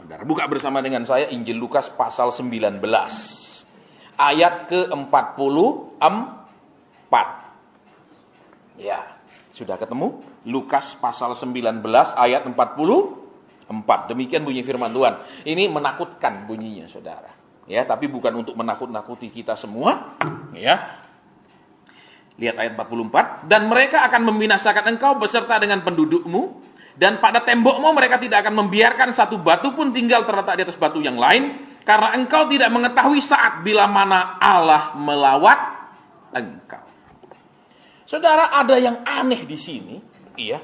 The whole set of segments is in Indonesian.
Saudara, buka bersama dengan saya Injil Lukas pasal 19. Ayat ke-44. Ya, sudah ketemu? Lukas pasal 19 ayat 44. Demikian bunyi firman Tuhan. Ini menakutkan bunyinya, Saudara. Ya, tapi bukan untuk menakut-nakuti kita semua, ya. Lihat ayat 44. Dan mereka akan membinasakan engkau beserta dengan pendudukmu, dan pada tembokmu mereka tidak akan membiarkan satu batu pun tinggal terletak di atas batu yang lain, karena engkau tidak mengetahui saat bila mana Allah melawat engkau. Saudara, ada yang aneh di sini, iya.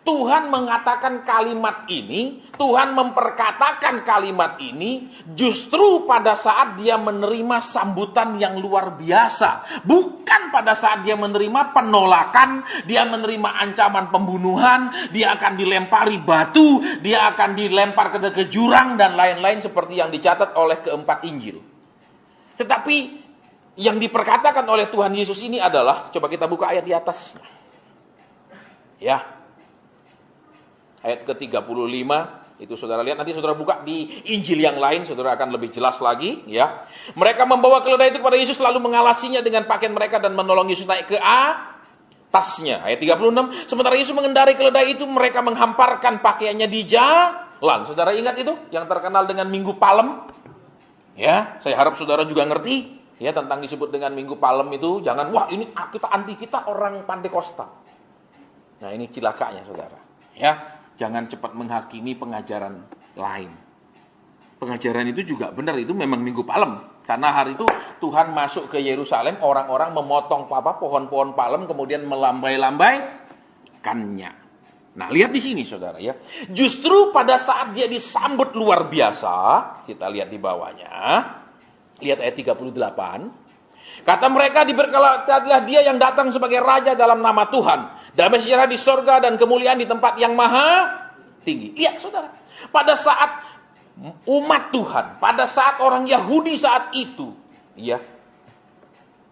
Tuhan mengatakan kalimat ini, Tuhan memperkatakan kalimat ini justru pada saat dia menerima sambutan yang luar biasa. Bukan pada saat dia menerima penolakan, dia menerima ancaman pembunuhan, dia akan dilempari batu, dia akan dilempar ke jurang dan lain-lain seperti yang dicatat oleh keempat Injil. Tetapi yang diperkatakan oleh Tuhan Yesus ini adalah, coba kita buka ayat di atasnya. Ya. Ayat ke-35, itu saudara lihat, nanti saudara buka di Injil yang lain, saudara akan lebih jelas lagi, ya. Mereka membawa keledai itu kepada Yesus, lalu mengalasinya dengan pakaian mereka dan menolong Yesus naik ke atasnya. Ayat 36, sementara Yesus mengendarai keledai itu, mereka menghamparkan pakaiannya di jalan. Saudara ingat itu, yang terkenal dengan Minggu Palem? Ya, saya harap saudara juga ngerti, ya, tentang disebut dengan Minggu Palem itu. Jangan, wah ini kita orang Pantekosta. Nah, ini cilakanya, saudara. Ya. Jangan cepat menghakimi pengajaran lain. Pengajaran itu juga benar, itu memang Minggu Palem. Karena hari itu Tuhan masuk ke Yerusalem, orang-orang memotong pohon-pohon palem, kemudian melambai-lambaikannya. Nah, lihat di sini, saudara, ya. Justru pada saat dia disambut luar biasa, kita lihat di bawahnya, lihat ayat 38. Kata mereka, diberkatilah dia yang datang sebagai raja dalam nama Tuhan. Damai sejahtera di sorga dan kemuliaan di tempat yang maha tinggi. Iya, saudara. Pada saat umat Tuhan, pada saat orang Yahudi saat itu, ya,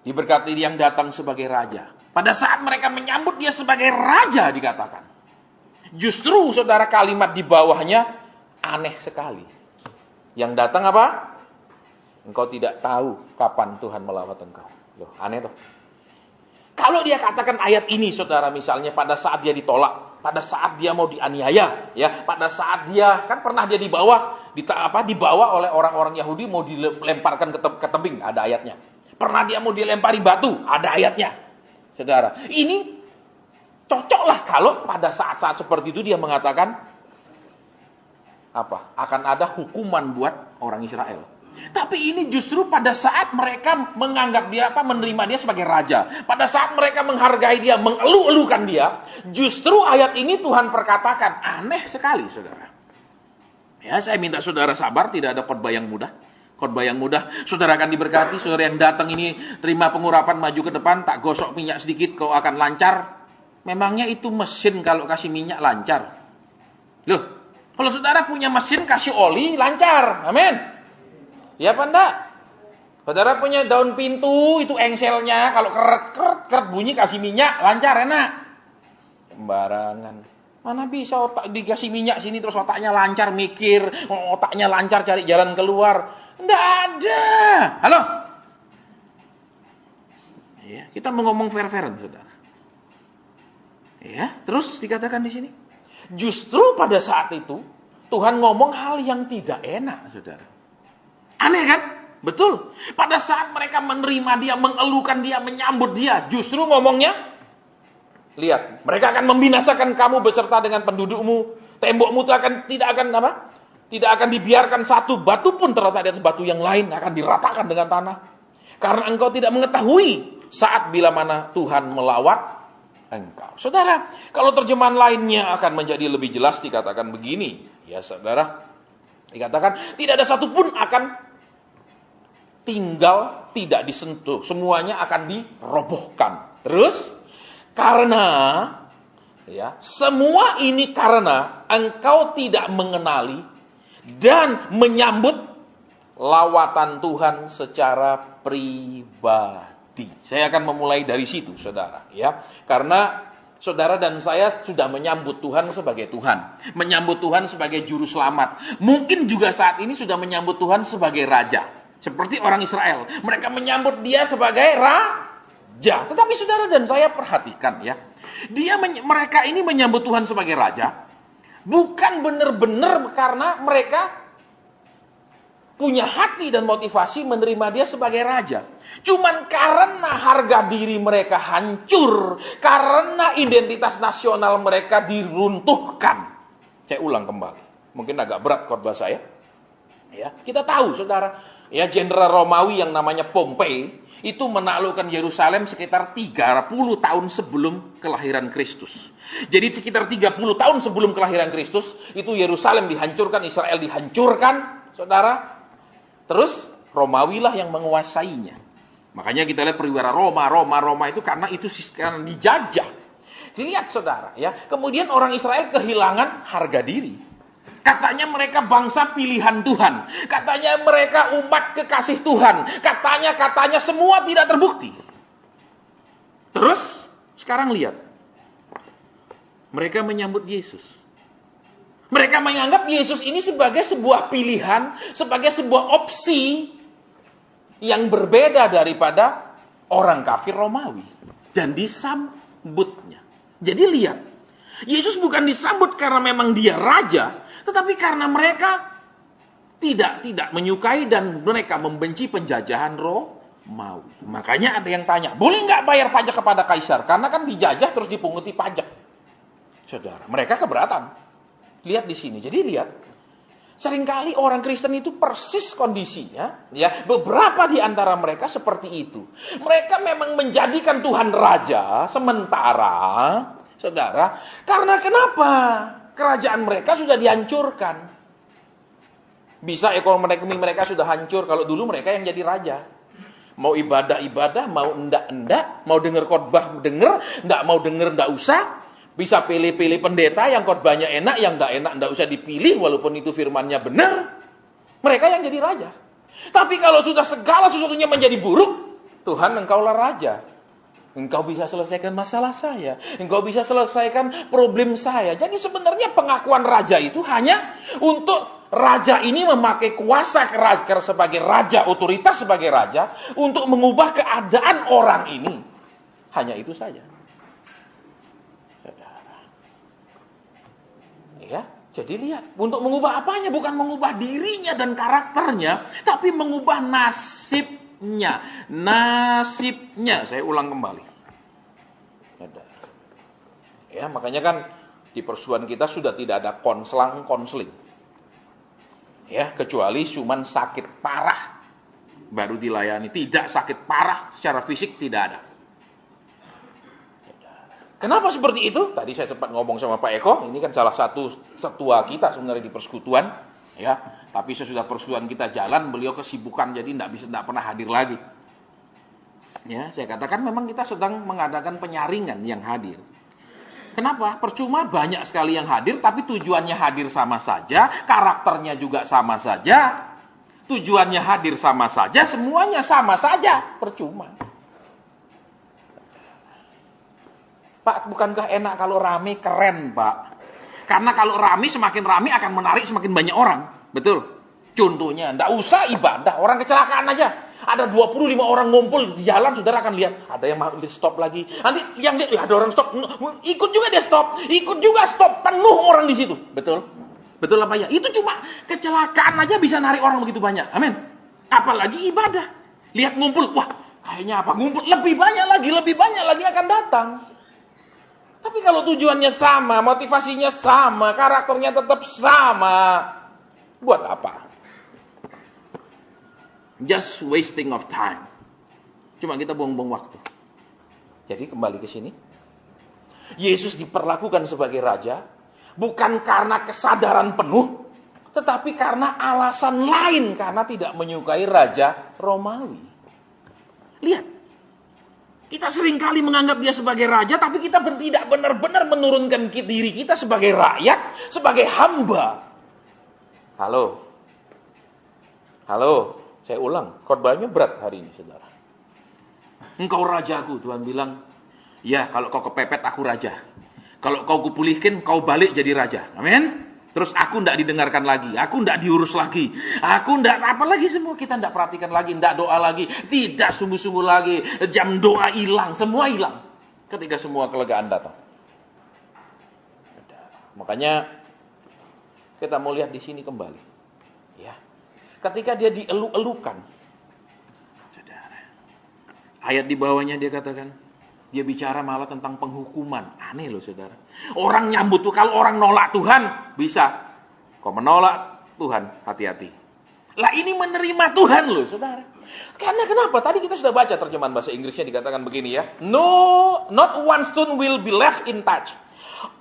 diberkati yang datang sebagai raja. Pada saat mereka menyambut dia sebagai raja dikatakan. Justru, saudara, kalimat di bawahnya aneh sekali. Yang datang apa? Engkau tidak tahu kapan Tuhan melawat engkau. Loh, aneh tuh. Kalau dia katakan ayat ini, saudara, misalnya pada saat dia ditolak, pada saat dia mau dianiaya, ya, pada saat dia kan pernah dia dibawa oleh orang-orang Yahudi mau dilemparkan ke tebing, ada ayatnya. Pernah dia mau dilempari batu, ada ayatnya. Saudara, ini cocoklah kalau pada saat-saat seperti itu dia mengatakan apa? Akan ada hukuman buat orang Israel. Tapi ini justru pada saat mereka menganggap dia menerima dia sebagai raja. Pada saat mereka menghargai dia, mengeluh-elukan dia, justru ayat ini Tuhan perkatakan aneh sekali, saudara. Ya, saya minta saudara sabar, tidak ada khotbah yang mudah. Khotbah yang mudah, saudara akan diberkati. Saudara yang datang ini terima pengurapan, maju ke depan, tak gosok minyak sedikit, kau akan lancar. Memangnya itu mesin kalau kasih minyak lancar? Loh, kalau saudara punya mesin kasih oli lancar, amin. Ya apa enggak? Saudara punya daun pintu, itu engselnya, kalau keret bunyi kasih minyak, lancar, enak. Sembarangan. Mana bisa otak dikasih minyak sini terus otaknya lancar mikir, otaknya lancar cari jalan keluar. Enggak ada. Halo? Ya, kita mau ngomong fair-fairan, saudara. Ya, terus dikatakan di sini. Justru pada saat itu, Tuhan ngomong hal yang tidak enak, saudara. Aneh kan? Betul. Pada saat mereka menerima dia, mengeluhkan dia, menyambut dia, justru ngomongnya, lihat, mereka akan membinasakan kamu beserta dengan pendudukmu. Tembokmu tidak akan dibiarkan satu batu pun terletak di atas batu yang lain, akan diratakan dengan tanah. Karena engkau tidak mengetahui saat bila mana Tuhan melawat engkau. Saudara, kalau terjemahan lainnya akan menjadi lebih jelas dikatakan begini. Ya, saudara, dikatakan tidak ada satupun akan tinggal, tidak disentuh. Semuanya akan dirobohkan. Terus, karena, ya, semua ini karena engkau tidak mengenali dan menyambut lawatan Tuhan secara pribadi. Saya akan memulai dari situ, saudara. Ya, karena Saudara dan saya sudah menyambut Tuhan sebagai Tuhan. Menyambut Tuhan sebagai juru selamat. Mungkin juga saat ini sudah menyambut Tuhan sebagai Raja. Seperti orang Israel. Mereka menyambut dia sebagai Raja. Tetapi saudara dan saya perhatikan ya. Mereka ini menyambut Tuhan sebagai Raja. Bukan benar-benar karena mereka punya hati dan motivasi menerima dia sebagai Raja. Cuman karena harga diri mereka hancur, karena identitas nasional mereka diruntuhkan. Saya ulang kembali. Mungkin agak berat khotbah saya. Ya, kita tahu saudara, ya jenderal Romawi yang namanya Pompei itu menaklukkan Yerusalem sekitar 30 tahun sebelum kelahiran Kristus. Jadi sekitar 30 tahun sebelum kelahiran Kristus, itu Yerusalem dihancurkan, Israel dihancurkan, saudara. Terus Romawi lah yang menguasainya. Makanya kita lihat perwira Roma itu karena itu sekarang dijajah. Dilihat saudara ya. Kemudian orang Israel kehilangan harga diri. Katanya mereka bangsa pilihan Tuhan. Katanya mereka umat kekasih Tuhan. Katanya semua tidak terbukti. Terus sekarang lihat. Mereka menyambut Yesus. Mereka menganggap Yesus ini sebagai sebuah pilihan, sebagai sebuah opsi yang berbeda daripada orang kafir Romawi. Dan disambutnya. Jadi lihat, Yesus bukan disambut karena memang dia raja, tetapi karena mereka tidak menyukai dan mereka membenci penjajahan Romawi. Makanya ada yang tanya, boleh nggak bayar pajak kepada kaisar? Karena kan dijajah terus dipunguti pajak. Saudara, mereka keberatan. Lihat di sini. Jadi lihat, seringkali orang Kristen itu persis kondisinya, ya, beberapa di antara mereka seperti itu. Mereka memang menjadikan Tuhan raja sementara, saudara, karena kenapa? Kerajaan mereka sudah dihancurkan. Bisa ekonomi mereka sudah hancur kalau dulu mereka yang jadi raja. Mau ibadah, mau enggak, mau dengar khotbah, enggak mau dengar, enggak usah. Bisa pilih-pilih pendeta yang khotbahnya enak, yang enggak usah dipilih walaupun itu firmannya benar. Mereka yang jadi raja. Tapi kalau sudah segala sesuatunya menjadi buruk, Tuhan engkaulah raja. Engkau bisa selesaikan masalah saya. Engkau bisa selesaikan problem saya. Jadi sebenarnya pengakuan raja itu hanya untuk raja ini memakai kuasa sebagai raja, otoritas sebagai raja, untuk mengubah keadaan orang ini. Hanya itu saja. Ya, jadi lihat, untuk mengubah apanya? Bukan mengubah dirinya dan karakternya, tapi mengubah nasibnya. Nasibnya, saya ulang kembali. Ya, makanya kan di persekutuan kita sudah tidak ada konseling. Ya, kecuali cuman sakit parah baru dilayani. Tidak sakit parah secara fisik tidak ada. Kenapa seperti itu? Tadi saya sempat ngomong sama Pak Eko, ini kan salah satu ketua kita sebenarnya di persekutuan, ya. Tapi sesudah persekutuan kita jalan, beliau kesibukan jadi tidak pernah hadir lagi. Ya, saya katakan memang kita sedang mengadakan penyaringan yang hadir. Kenapa? Percuma banyak sekali yang hadir, tapi tujuannya hadir sama saja, karakternya juga sama saja, tujuannya hadir sama saja, semuanya sama saja, percuma. Pak, bukankah enak kalau rame? Keren, Pak. Karena kalau rame, semakin rame akan menarik semakin banyak orang. Betul. Contohnya, enggak usah ibadah, orang kecelakaan aja. Ada 25 orang ngumpul di jalan, saudara akan lihat. Ada yang mau stop lagi. Nanti yang ada orang stop, ikut juga dia stop. Ikut juga stop, penuh orang di situ. Betul? Betul apa ya? Itu cuma kecelakaan aja bisa narik orang begitu banyak. Amin. Apalagi ibadah. Lihat ngumpul, wah kayaknya apa? Ngumpul, lebih banyak lagi akan datang. Tapi kalau tujuannya sama, motivasinya sama, karakternya tetap sama, buat apa? Just wasting of time. Cuma kita buang-buang waktu. Jadi kembali ke sini. Yesus diperlakukan sebagai raja, bukan karena kesadaran penuh, tetapi karena alasan lain, karena tidak menyukai raja Romawi. Lihat. Kita seringkali menganggap dia sebagai raja, tapi kita tidak benar-benar menurunkan diri kita sebagai rakyat, sebagai hamba. Halo, saya ulang, khotbahnya berat hari ini, saudara. Engkau rajaku, Tuhan bilang, ya kalau kau kepepet aku raja. Kalau kau kupulihkan, kau balik jadi raja. Amin. Terus aku tidak didengarkan lagi, aku tidak diurus lagi, aku tidak apa lagi, semua kita tidak perhatikan lagi, tidak doa lagi, tidak sungguh-sungguh lagi, jam doa hilang, semua hilang. Ketika semua kelegaan datang. Makanya kita mau lihat di sini kembali. Ya. Ketika dia dieluk-elukan. Saudara. Ayat di bawahnya dia katakan, dia bicara malah tentang penghukuman. Aneh loh saudara. Orang nyambut tuh, kalau orang nolak Tuhan, bisa. Kau menolak Tuhan, hati-hati. Lah ini menerima Tuhan loh saudara. Karena kenapa? Tadi kita sudah baca terjemahan bahasa Inggrisnya dikatakan begini ya. No, not one stone will be left untouched.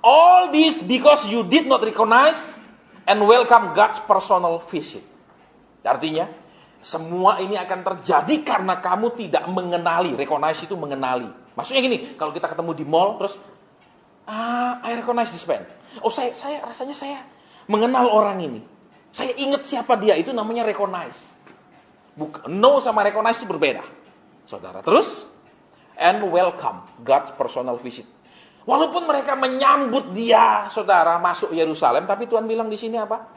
All this because you did not recognize and welcome God's personal visit. Artinya, semua ini akan terjadi karena kamu tidak mengenali. Recognize itu mengenali. Maksudnya gini, kalau kita ketemu di mall, terus, I recognize this man. Oh, saya rasanya saya mengenal orang ini. Saya ingat siapa dia, itu namanya recognize. No sama recognize itu berbeda. Saudara, terus, and welcome God's personal visit. Walaupun mereka menyambut dia, saudara, masuk Yerusalem, tapi Tuhan bilang di sini apa?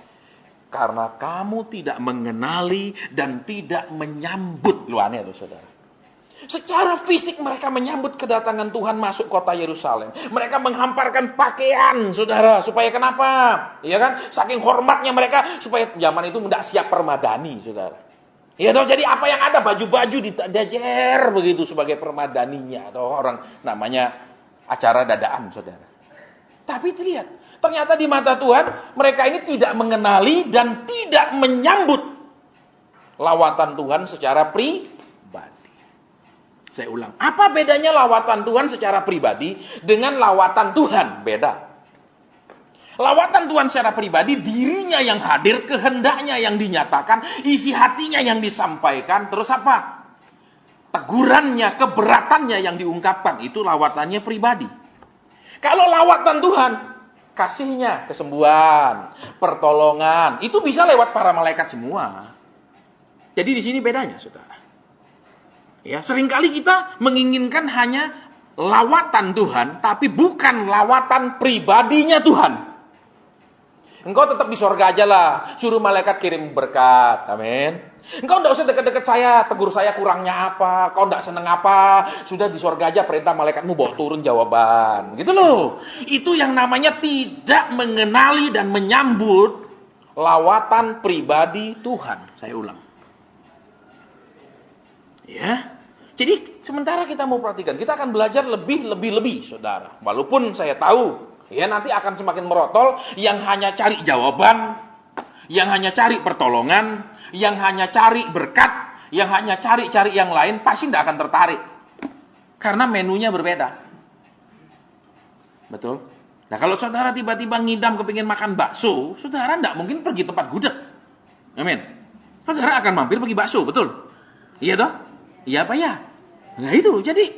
Karena kamu tidak mengenali dan tidak menyambut. Lu aneh tuh saudara. Secara fisik mereka menyambut kedatangan Tuhan masuk kota Yerusalem. Mereka menghamparkan pakaian, saudara. Supaya kenapa? Iya kan? Saking hormatnya mereka, supaya zaman itu tidak siap permadani, saudara. Ya toh, jadi apa yang ada? Baju-baju didajer begitu sebagai permadaninya. Atau orang namanya acara dadaan, saudara. Tapi lihat, ternyata di mata Tuhan, mereka ini tidak mengenali dan tidak menyambut lawatan Tuhan secara pribadi. Saya ulang, apa bedanya lawatan Tuhan secara pribadi dengan lawatan Tuhan? Beda. Lawatan Tuhan secara pribadi, dirinya yang hadir, kehendaknya yang dinyatakan, isi hatinya yang disampaikan, terus apa? Tegurannya, keberatannya yang diungkapkan, itu lawatannya pribadi. Kalau lawatan Tuhan, kasihnya, kesembuhan, pertolongan, itu bisa lewat para malaikat semua. Jadi di sini bedanya, saudara. Ya, seringkali kita menginginkan hanya lawatan Tuhan, tapi bukan lawatan pribadinya Tuhan. Engkau tetap di sorga aja lah, suruh malaikat kirim berkat, amin. Engkau tidak usah dekat-dekat saya, tegur saya kurangnya apa, kau tidak senang apa, sudah di sorga aja perintah malaikatmu bawa turun jawaban. Gitu loh. Itu yang namanya tidak mengenali dan menyambut lawatan pribadi Tuhan. Saya ulang. Ya. Jadi sementara kita mau perhatikan, kita akan belajar lebih, saudara. Walaupun saya tahu, ya nanti akan semakin merotol, yang hanya cari jawaban, yang hanya cari pertolongan, yang hanya cari berkat, yang hanya cari yang lain, pasti tidak akan tertarik. Karena menunya berbeda. Betul? Nah kalau saudara tiba-tiba ngidam kepingin makan bakso, saudara tidak mungkin pergi tempat gudeg. Amin. Saudara akan mampir pergi bakso, betul? Iya toh? Iya apa ya? Nah itu, jadi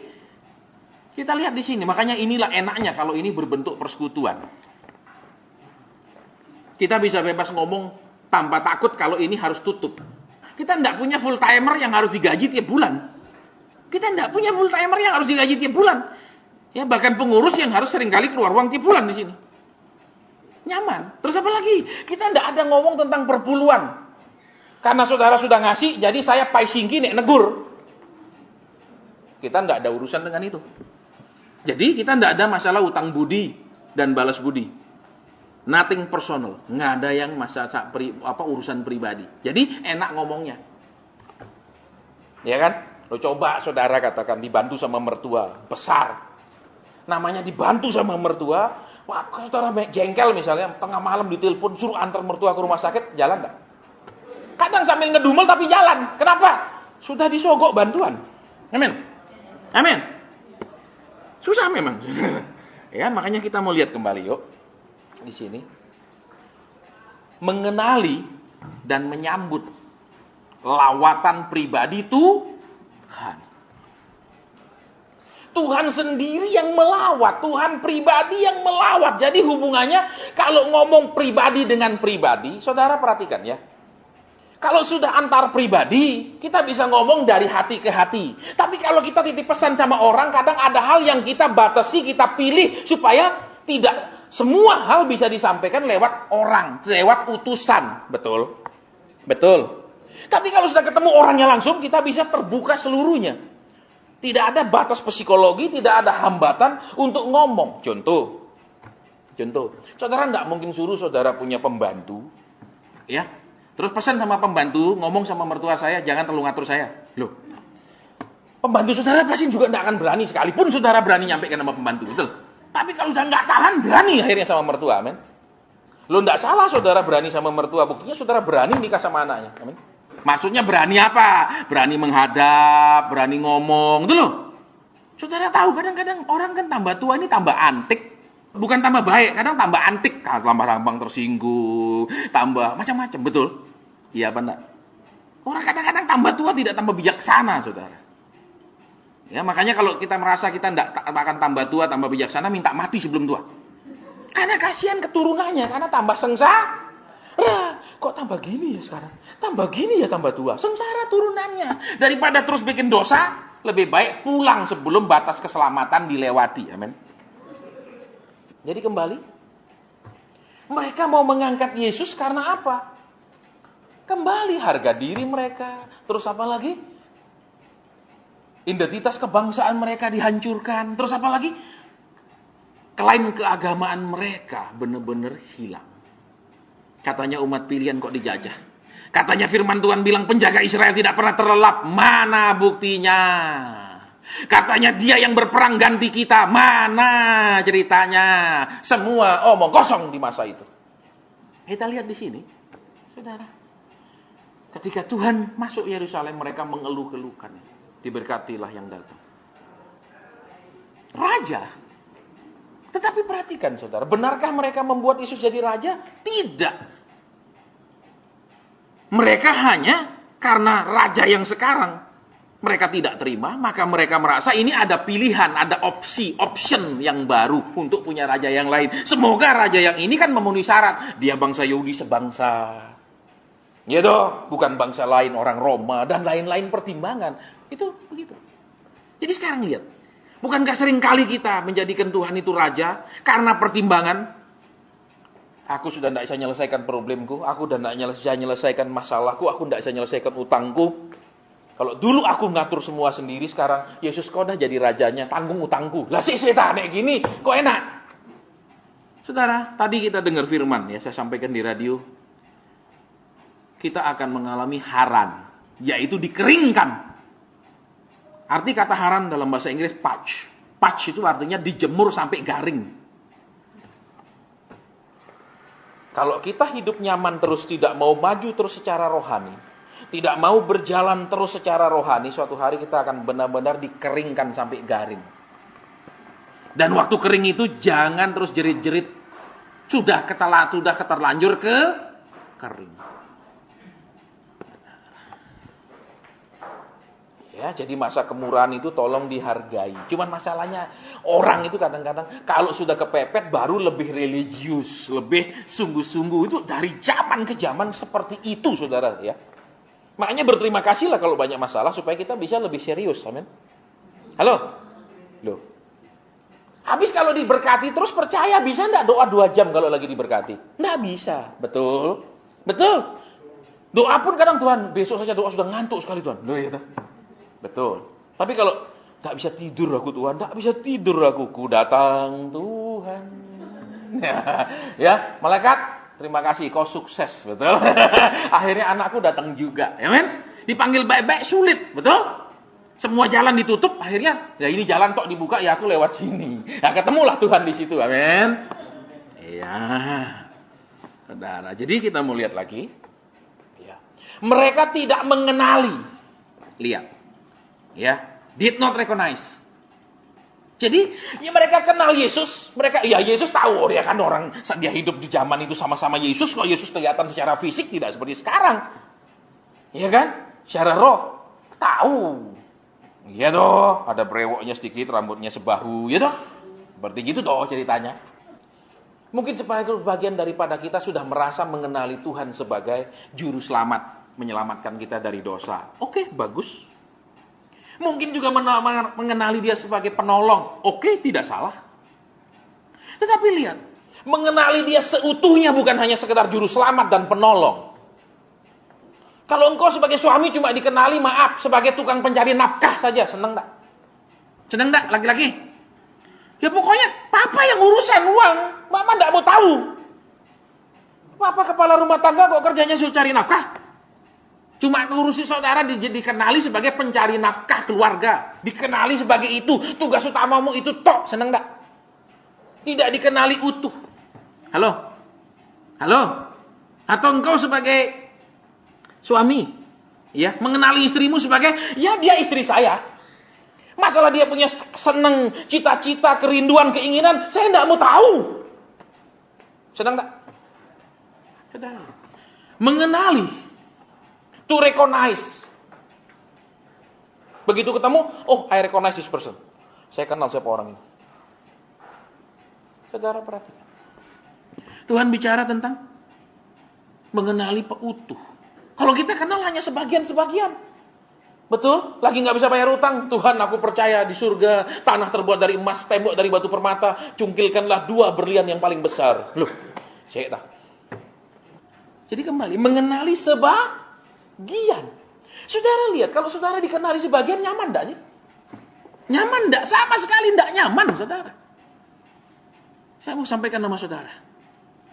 kita lihat di sini. Makanya inilah enaknya kalau ini berbentuk persekutuan. Kita bisa bebas ngomong tanpa takut kalau ini harus tutup. Kita tidak punya full timer yang harus digaji tiap bulan. Kita tidak punya full timer yang harus digaji tiap bulan. Ya bahkan pengurus yang harus seringkali keluar uang tiap bulan di sini. Nyaman. Terus apa lagi? Kita tidak ada ngomong tentang perpuluhan. Karena saudara sudah ngasih, jadi saya pai singki nek negur. Kita tidak ada urusan dengan itu. Jadi kita tidak ada masalah utang budi dan balas budi. Nothing personal. Nggak ada yang masalah urusan pribadi. Jadi enak ngomongnya. Ya kan? Lo coba saudara katakan dibantu sama mertua besar. Namanya dibantu sama mertua. Wah, saudara jengkel misalnya tengah malam ditelepon suruh antar mertua ke rumah sakit, jalan nggak? Kadang sambil ngedumel tapi jalan. Kenapa? Sudah disogok bantuan. Amin. Amin. Susah memang. Ya, makanya kita mau lihat kembali yuk. Di sini. Mengenali dan menyambut lawatan pribadi Tuhan. Tuhan sendiri yang melawat, Tuhan pribadi yang melawat. Jadi hubungannya kalau ngomong pribadi dengan pribadi, saudara perhatikan ya. Kalau sudah antar pribadi, kita bisa ngomong dari hati ke hati. Tapi kalau kita titip pesan sama orang, kadang ada hal yang kita batasi, kita pilih supaya Tidak semua hal bisa disampaikan lewat orang, lewat utusan. Betul? Betul. Tapi kalau sudah ketemu orangnya langsung, kita bisa terbuka seluruhnya. Tidak ada batas psikologi, tidak ada hambatan untuk ngomong. Contoh. Saudara tidak mungkin suruh saudara punya pembantu. Ya. Terus pesan sama pembantu, ngomong sama mertua saya, jangan terlalu ngatur saya. Loh. Pembantu saudara pasti juga tidak akan berani, sekalipun saudara berani nyampaikan sama pembantu. Betul? Tapi kalau sudah nggak tahan, berani akhirnya sama mertua, amin. Lo nggak salah saudara berani sama mertua, buktinya saudara berani nikah sama anaknya, amin. Maksudnya berani apa? Berani menghadap, berani ngomong, itu loh. Saudara tahu kadang-kadang orang kan tambah tua ini tambah antik, bukan tambah baik, kadang tambah antik, tambah gampang tersinggung, tambah macam-macam, betul? Iya apa enggak? Orang kadang-kadang tambah tua tidak tambah bijaksana, saudara. Ya, makanya kalau kita merasa kita tidak akan tambah tua, tambah bijaksana, minta mati sebelum tua. Karena kasihan keturunannya, karena tambah sengsara. Kok tambah gini ya sekarang? Tambah gini ya tambah tua. Sengsara turunannya. Daripada terus bikin dosa, lebih baik pulang sebelum batas keselamatan dilewati. Amin. Jadi kembali, mereka mau mengangkat Yesus karena apa? Kembali harga diri mereka. Terus apa lagi? Identitas kebangsaan mereka dihancurkan. Terus apa lagi? Klaim keagamaan mereka benar-benar hilang. Katanya umat pilihan kok dijajah. Katanya firman Tuhan bilang penjaga Israel tidak pernah terlelap. Mana buktinya? Katanya dia yang berperang ganti kita. Mana ceritanya? Semua omong kosong di masa itu. Kita lihat di sini, saudara. Ketika Tuhan masuk Yerusalem, mereka mengeluh-keluhkannya. Diberkatilah yang datang. Raja. Tetapi perhatikan saudara, benarkah mereka membuat Yesus jadi raja? Tidak. Mereka hanya karena raja yang sekarang mereka tidak terima, maka mereka merasa ini ada pilihan, ada option yang baru untuk punya raja yang lain. Semoga raja yang ini kan memenuhi syarat. Dia bangsa Yahudi sebangsa. Ya toh, bukan bangsa lain, orang Roma dan lain-lain pertimbangan. Itu begitu. Jadi sekarang lihat, bukankah sering kali kita menjadikan Tuhan itu raja karena pertimbangan? Aku sudah tidak bisa menyelesaikan problemku, aku sudah tidak bisa menyelesaikan masalahku, aku tidak bisa menyelesaikan utangku. Kalau dulu aku ngatur semua sendiri, sekarang Yesus kau dah jadi rajanya, tanggung utangku. Lah sih kayak gini, kok enak? Saudara, tadi kita dengar firman ya, saya sampaikan di radio. Kita akan mengalami haran, yaitu dikeringkan. Arti kata haran dalam bahasa Inggris patch. Patch itu artinya dijemur sampai garing. Kalau kita hidup nyaman terus, tidak mau maju terus secara rohani, tidak mau berjalan terus secara rohani, suatu hari kita akan benar-benar dikeringkan sampai garing. Dan waktu kering itu jangan terus jerit-jerit. Sudah keterlanjur ke kering. Ya, jadi masa kemurahan itu tolong dihargai. Cuman masalahnya orang itu kadang-kadang kalau sudah kepepet baru lebih religius, lebih sungguh-sungguh. Itu dari zaman ke zaman seperti itu, saudara ya. Makanya berterima kasihlah kalau banyak masalah supaya kita bisa lebih serius, amin. Halo? Loh. Habis kalau diberkati terus percaya bisa enggak doa 2 jam kalau lagi diberkati? Enggak bisa, betul? Betul. Doa pun kadang Tuhan, besok saja doa sudah ngantuk sekali Tuhan. Loh ya. Betul. Tapi kalau tak bisa tidur aku Tuhan, tak bisa tidur aku, ku datang Tuhan. Ya, malaikat, terima kasih, kau sukses, betul. Akhirnya anakku datang juga, ya men? Dipanggil baik-baik sulit, betul? Semua jalan ditutup, akhirnya, ya ini jalan tok dibuka, ya aku lewat sini. Nah, ketemulah Tuhan di situ, amin. Iya, saudara. Jadi kita mau lihat lagi. Ya. Mereka tidak mengenali. Lihat. Ya, did not recognize. Jadi, ya mereka kenal Yesus, Yesus tahu ya kan orang dia hidup di zaman itu sama-sama Yesus, kok Yesus kelihatan secara fisik tidak seperti sekarang. Ya kan? Secara roh tahu. Ya toh, ada brewoknya sedikit, rambutnya sebahu, ya toh. Seperti gitu toh ceritanya. Mungkin sebagian daripada kita sudah merasa mengenali Tuhan sebagai juru selamat, menyelamatkan kita dari dosa. Oke, bagus. Mungkin juga mengenali dia sebagai penolong. Oke, tidak salah. Tetapi lihat, mengenali dia seutuhnya bukan hanya sekedar juru selamat dan penolong. Kalau engkau sebagai suami cuma dikenali, maaf, sebagai tukang pencari nafkah saja, seneng enggak? Seneng enggak laki-laki? Ya pokoknya papa yang urusan uang, mama enggak mau tahu. Papa kepala rumah tangga kok kerjanya suruh cari nafkah? Cuma ngurusi saudara dikenali sebagai pencari nafkah keluarga. Dikenali sebagai itu, tugas utamamu itu tok, seneng enggak? Tidak dikenali utuh. Halo? Halo? Atau engkau sebagai suami, ya, mengenali istrimu sebagai, ya dia istri saya. Masalah dia punya seneng, cita-cita, kerinduan, keinginan, saya enggak mau tahu. Senang enggak? Sedang. Mengenali, to recognize. Begitu ketemu, oh, I recognize this person. Saya kenal siapa orang ini. Saudara perhatikan. Tuhan bicara tentang mengenali peutuh. Kalau kita kenal hanya sebagian-sebagian. Betul? Lagi nggak bisa bayar utang. Tuhan, aku percaya di surga tanah terbuat dari emas, tembok dari batu permata. Cungkilkanlah 2 berlian yang paling besar. Loh, saya tahu. Jadi kembali, mengenali sebagian. Saudara lihat, kalau saudara dikenali sebagian, nyaman enggak sih? Nyaman enggak? Sama sekali enggak nyaman, saudara. Saya mau sampaikan nama saudara.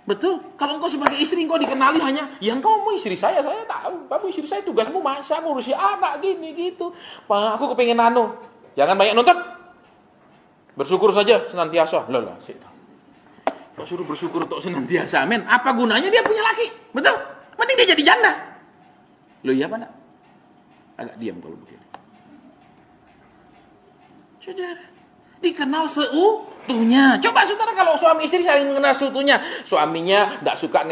Betul? Kalau engkau sebagai istri, engkau dikenali hanya, ya engkau mau istri saya tahu. Kamu istri saya, tugasmu masak, ngurusi anak, gini, gitu. Pak, aku kepingin jangan banyak nuntut. Bersyukur saja, senantiasa. Loh, sih. Kau suruh bersyukur untuk senantiasa, amin. Apa gunanya dia punya laki? Betul? Mending dia jadi janda. Loh, iya apa enggak? Agak diam kalau begini. Saudara, dikenal seutuhnya. Coba saudara kalau suami istri saling mengenal seutuhnya. Suaminya enggak suka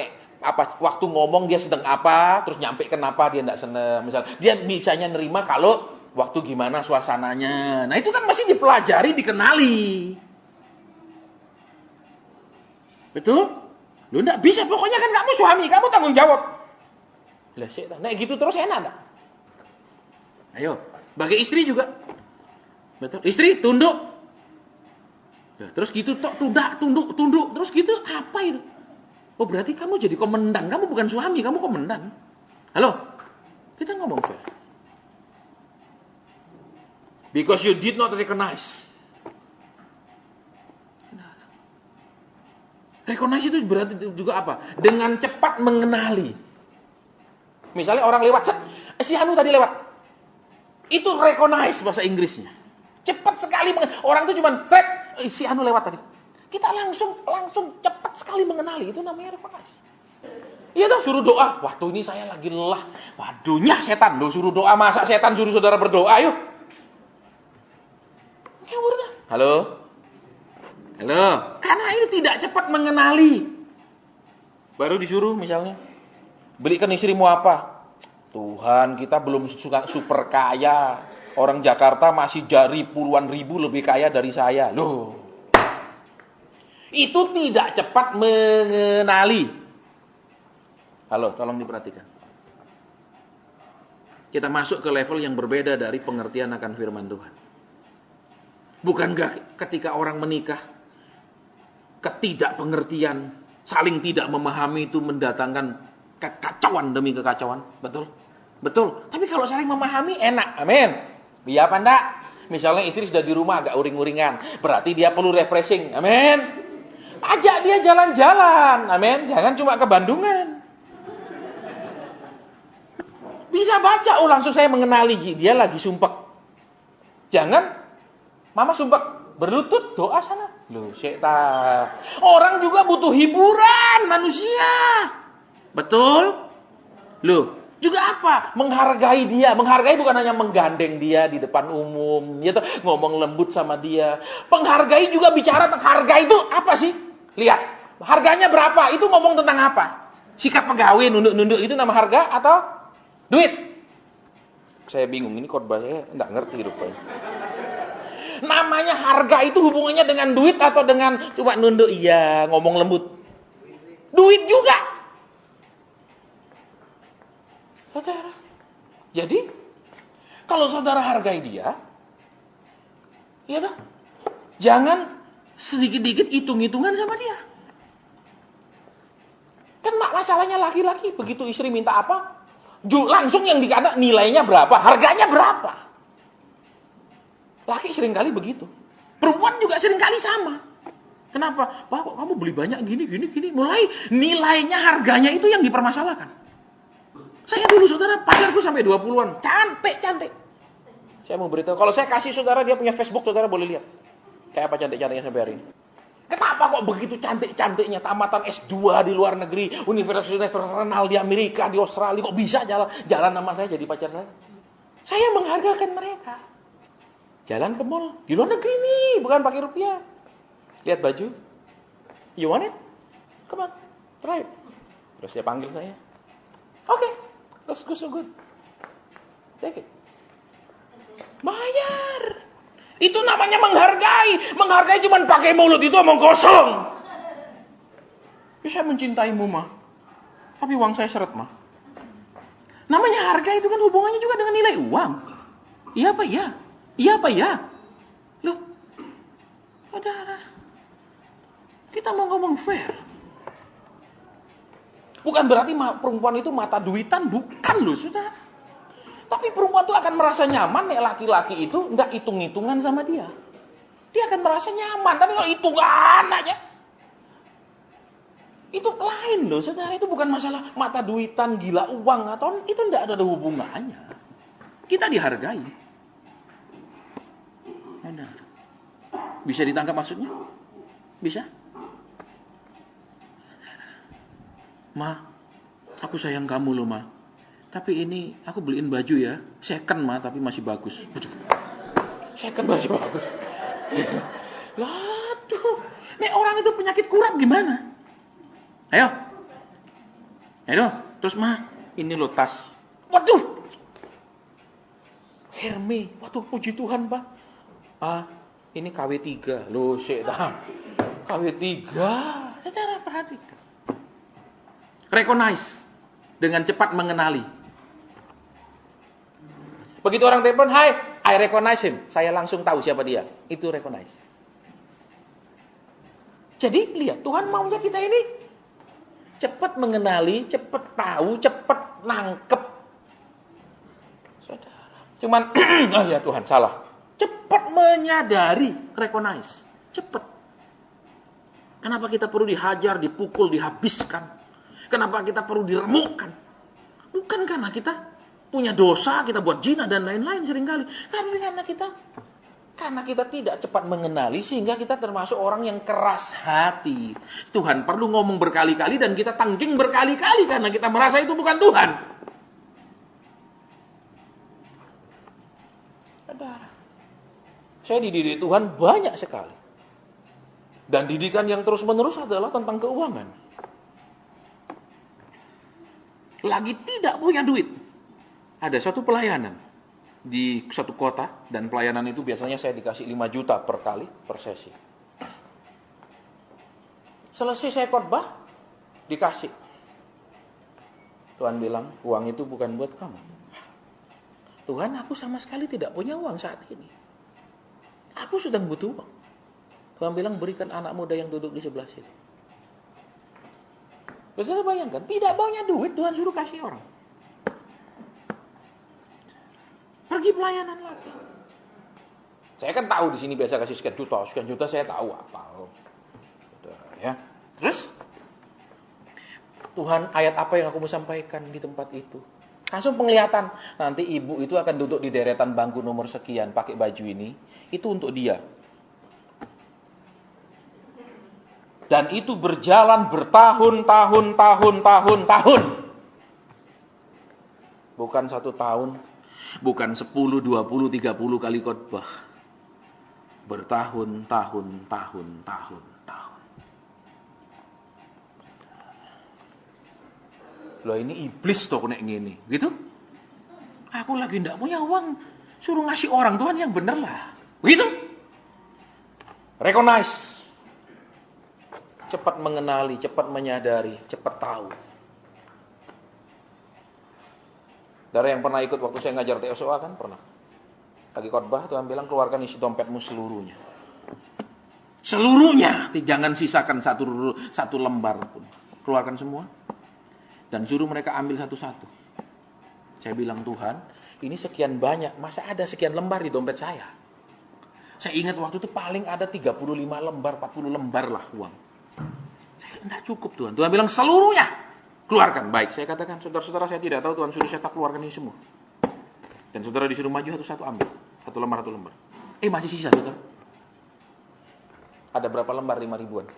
waktu ngomong dia sedang apa, terus nyampe kenapa dia enggak senang. Misal dia bisanya nerima kalau waktu gimana suasananya. Nah, itu kan masih dipelajari, dikenali. Betul? Lu enggak bisa, pokoknya kan kamu suami, kamu tanggung jawab. Lah sih, nah gitu terus enak enggak? Ayo, bagi istri juga. Betul? Istri tunduk. Ya, terus gitu tunduk, terus gitu apa itu? Oh, berarti kamu jadi komandan, kamu bukan suami, kamu komandan. Halo? Kita ngomong fair. Because you did not recognize. Recognize itu berarti juga apa? Dengan cepat mengenali. Misalnya orang lewat, si Anu tadi lewat. Itu recognize bahasa Inggrisnya. Cepat sekali orang itu cuma si Anu lewat tadi. Kita langsung cepat sekali mengenali, itu namanya recognize. Iya dong, suruh doa. Waktu ini saya lagi lelah. Waduhnya setan, suruh doa, masa setan suruh saudara berdoa, yuk. Ya udah. Halo? Karena ini tidak cepat mengenali. Baru disuruh misalnya, belikan istrimu apa? Tuhan, kita belum super kaya. Orang Jakarta masih jari puluhan ribu lebih kaya dari saya. Loh. Itu tidak cepat mengenali. Halo, tolong diperhatikan. Kita masuk ke level yang berbeda dari pengertian akan firman Tuhan. Bukankah ketika orang menikah, ketidakpengertian, saling tidak memahami itu mendatangkan kekacauan demi kekacauan? Betul? Betul. Tapi kalau saling memahami enak. Amin. Iya apa enggak? Misalnya istri sudah di rumah agak uring-uringan, berarti dia perlu refreshing. Amin. Ajak dia jalan-jalan. Amin. Jangan cuma ke Bandungan. Bisa baca, langsung saya mengenali dia lagi sumpek. Jangan, mama sumpek, berlutut doa sana. Loh, syaitan. Orang juga butuh hiburan, manusia. Betul? Loh, juga apa? Menghargai dia. Menghargai bukan hanya menggandeng dia di depan umum, gitu, ngomong lembut sama dia. Penghargai juga bicara tentang harga itu apa sih? Lihat, harganya berapa? Itu ngomong tentang apa? Sikap pegawai, nunduk-nunduk itu nama harga atau duit? Saya bingung, ini khotbah saya enggak ngerti rupanya. Namanya harga itu hubungannya dengan duit atau dengan cuma nunduk? Iya, ngomong lembut. Duit juga. Saudara. Jadi, kalau saudara hargai dia, ya dah. Jangan sedikit-dikit hitung-hitungan sama dia. Kan masalahnya laki-laki, begitu istri minta apa, langsung yang dikata nilainya berapa, harganya berapa. Laki seringkali begitu. Perempuan juga seringkali sama. Kenapa? Pak, kok kamu beli banyak gini. Mulai nilainya, harganya itu yang dipermasalahkan. Saya dulu saudara, pacarku sampai 20-an. Cantik. Saya mau beritahu, kalau saya kasih saudara, dia punya Facebook, saudara boleh lihat. Kayak apa cantik-cantiknya sampai hari ini. Kenapa kok begitu cantik-cantiknya, tamatan S2 di luar negeri, universitas terkenal di Amerika, di Australia, kok bisa jalan nama saya jadi pacar saya? Saya menghargakan mereka. Jalan ke mall, di luar negeri nih, bukan pakai rupiah. Lihat baju. You want it? Come on, try it. Terus dia panggil saya. Oke, looks good, so good. Take it. Bayar. Itu namanya menghargai. Menghargai cuma pakai mulut itu omong kosong. Ya, saya mencintaimu, mah. Tapi uang saya seret, mah. Namanya harga itu kan hubungannya juga dengan nilai uang. Iya apa ya? Iya apa ya? Loh, saudara, kita mau ngomong fair. Bukan berarti perempuan itu mata duitan, bukan loh, saudara. Tapi perempuan itu akan merasa nyaman nih laki-laki itu enggak hitung-hitungan sama dia. Dia akan merasa nyaman. Tapi kalau hitungan aja, itu lain loh, saudara. Itu bukan masalah mata duitan, gila uang atau itu enggak ada hubungannya. Kita dihargai. Benar. Bisa ditangkap maksudnya? Bisa? Ma, aku sayang kamu loh, Ma. Tapi ini aku beliin baju ya, second, Ma, tapi masih bagus. Second masih bagus. Aduh, nih orang itu penyakit kurap gimana? Ayo, terus Ma, ini lo tas. Waduh, Hermes. Waduh, puji Tuhan, Pak. Ini KW3. Loh, KW3. Secara perhatikan. Recognize. Dengan cepat mengenali. Begitu orang telepon, "Hai, I recognize him." Saya langsung tahu siapa dia. Itu recognize. Jadi, lihat, Tuhan maunya kita ini cepat mengenali, cepat tahu, cepat nangkep. Saudara. Cuman, ya Tuhan, salah. Cepat menyadari, recognize. Cepat. Kenapa kita perlu dihajar, dipukul, dihabiskan? Kenapa kita perlu diremukkan? Bukan karena kita punya dosa, kita buat zina dan lain-lain seringkali. Karena kita tidak cepat mengenali, sehingga kita termasuk orang yang keras hati. Tuhan perlu ngomong berkali-kali dan kita tangging berkali-kali karena kita merasa itu bukan Tuhan. Saya dididik Tuhan banyak sekali. Dan didikan yang terus-menerus adalah tentang keuangan. Lagi tidak punya duit. Ada satu pelayanan di satu kota. Dan pelayanan itu biasanya saya dikasih 5 juta per kali, per sesi. Selesai saya khotbah, dikasih. Tuhan bilang, uang itu bukan buat kamu. Tuhan, aku sama sekali tidak punya uang saat ini. Aku sedang butuh uang. Tuhan bilang, berikan anak muda yang duduk di sebelah situ. Bisa bayangkan, tidak punya duit, Tuhan suruh kasih orang. Pergi pelayanan lagi. Saya kan tahu di sini biasa kasih sekian juta saya tahu apa. Ya. Terus, Tuhan, ayat apa yang aku mau sampaikan di tempat itu? Langsung penglihatan. Nanti ibu itu akan duduk di deretan bangku nomor sekian, pakai baju ini. Itu untuk dia. Dan itu berjalan bertahun-tahun. Bukan 1 tahun. Bukan 10, 20, 30 kali khotbah. Bertahun-tahun. Loh, ini iblis toh nek ngene. Gitu? Aku lagi ndak punya uang, suruh ngasih orang, Tuhan yang bener lah. Begitu? Recognize. Cepat mengenali, cepat menyadari, cepat tahu. Dari yang pernah ikut waktu saya ngajar TSOA kan pernah. Lagi khotbah Tuhan bilang keluarkan isi dompetmu seluruhnya. Seluruhnya, jangan sisakan satu lembar pun. Keluarkan semua. Dan suruh mereka ambil satu-satu. Saya bilang, Tuhan, ini sekian banyak, masa ada sekian lembar di dompet saya? Saya ingat waktu itu paling ada 35 lembar, 40 lembar lah uang. Saya enggak cukup, Tuhan. Tuhan bilang, seluruhnya keluarkan. Baik, saya katakan, saudara-saudara, saya tidak tahu Tuhan suruh saya tak keluarkan ini semua. Dan saudara disuruh maju satu-satu ambil. Satu lembar. Masih sisa, saudara. Ada berapa lembar? 5 ribuan.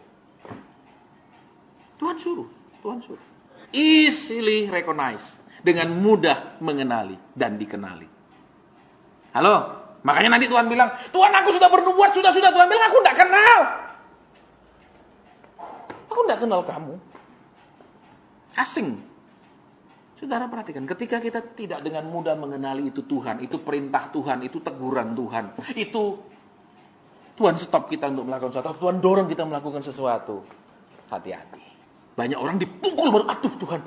Tuhan suruh. Easily recognize. Dengan mudah mengenali dan dikenali. Halo? Makanya nanti Tuhan bilang, Tuhan aku sudah bernubuat, sudah. Tuhan bilang, aku enggak kenal. Aku enggak kenal kamu. Asing. Saudara perhatikan, ketika kita tidak dengan mudah mengenali itu Tuhan, itu perintah Tuhan, itu teguran Tuhan, itu Tuhan stop kita untuk melakukan sesuatu, Tuhan dorong kita melakukan sesuatu. Hati-hati. Banyak orang dipukul baru, aduh Tuhan,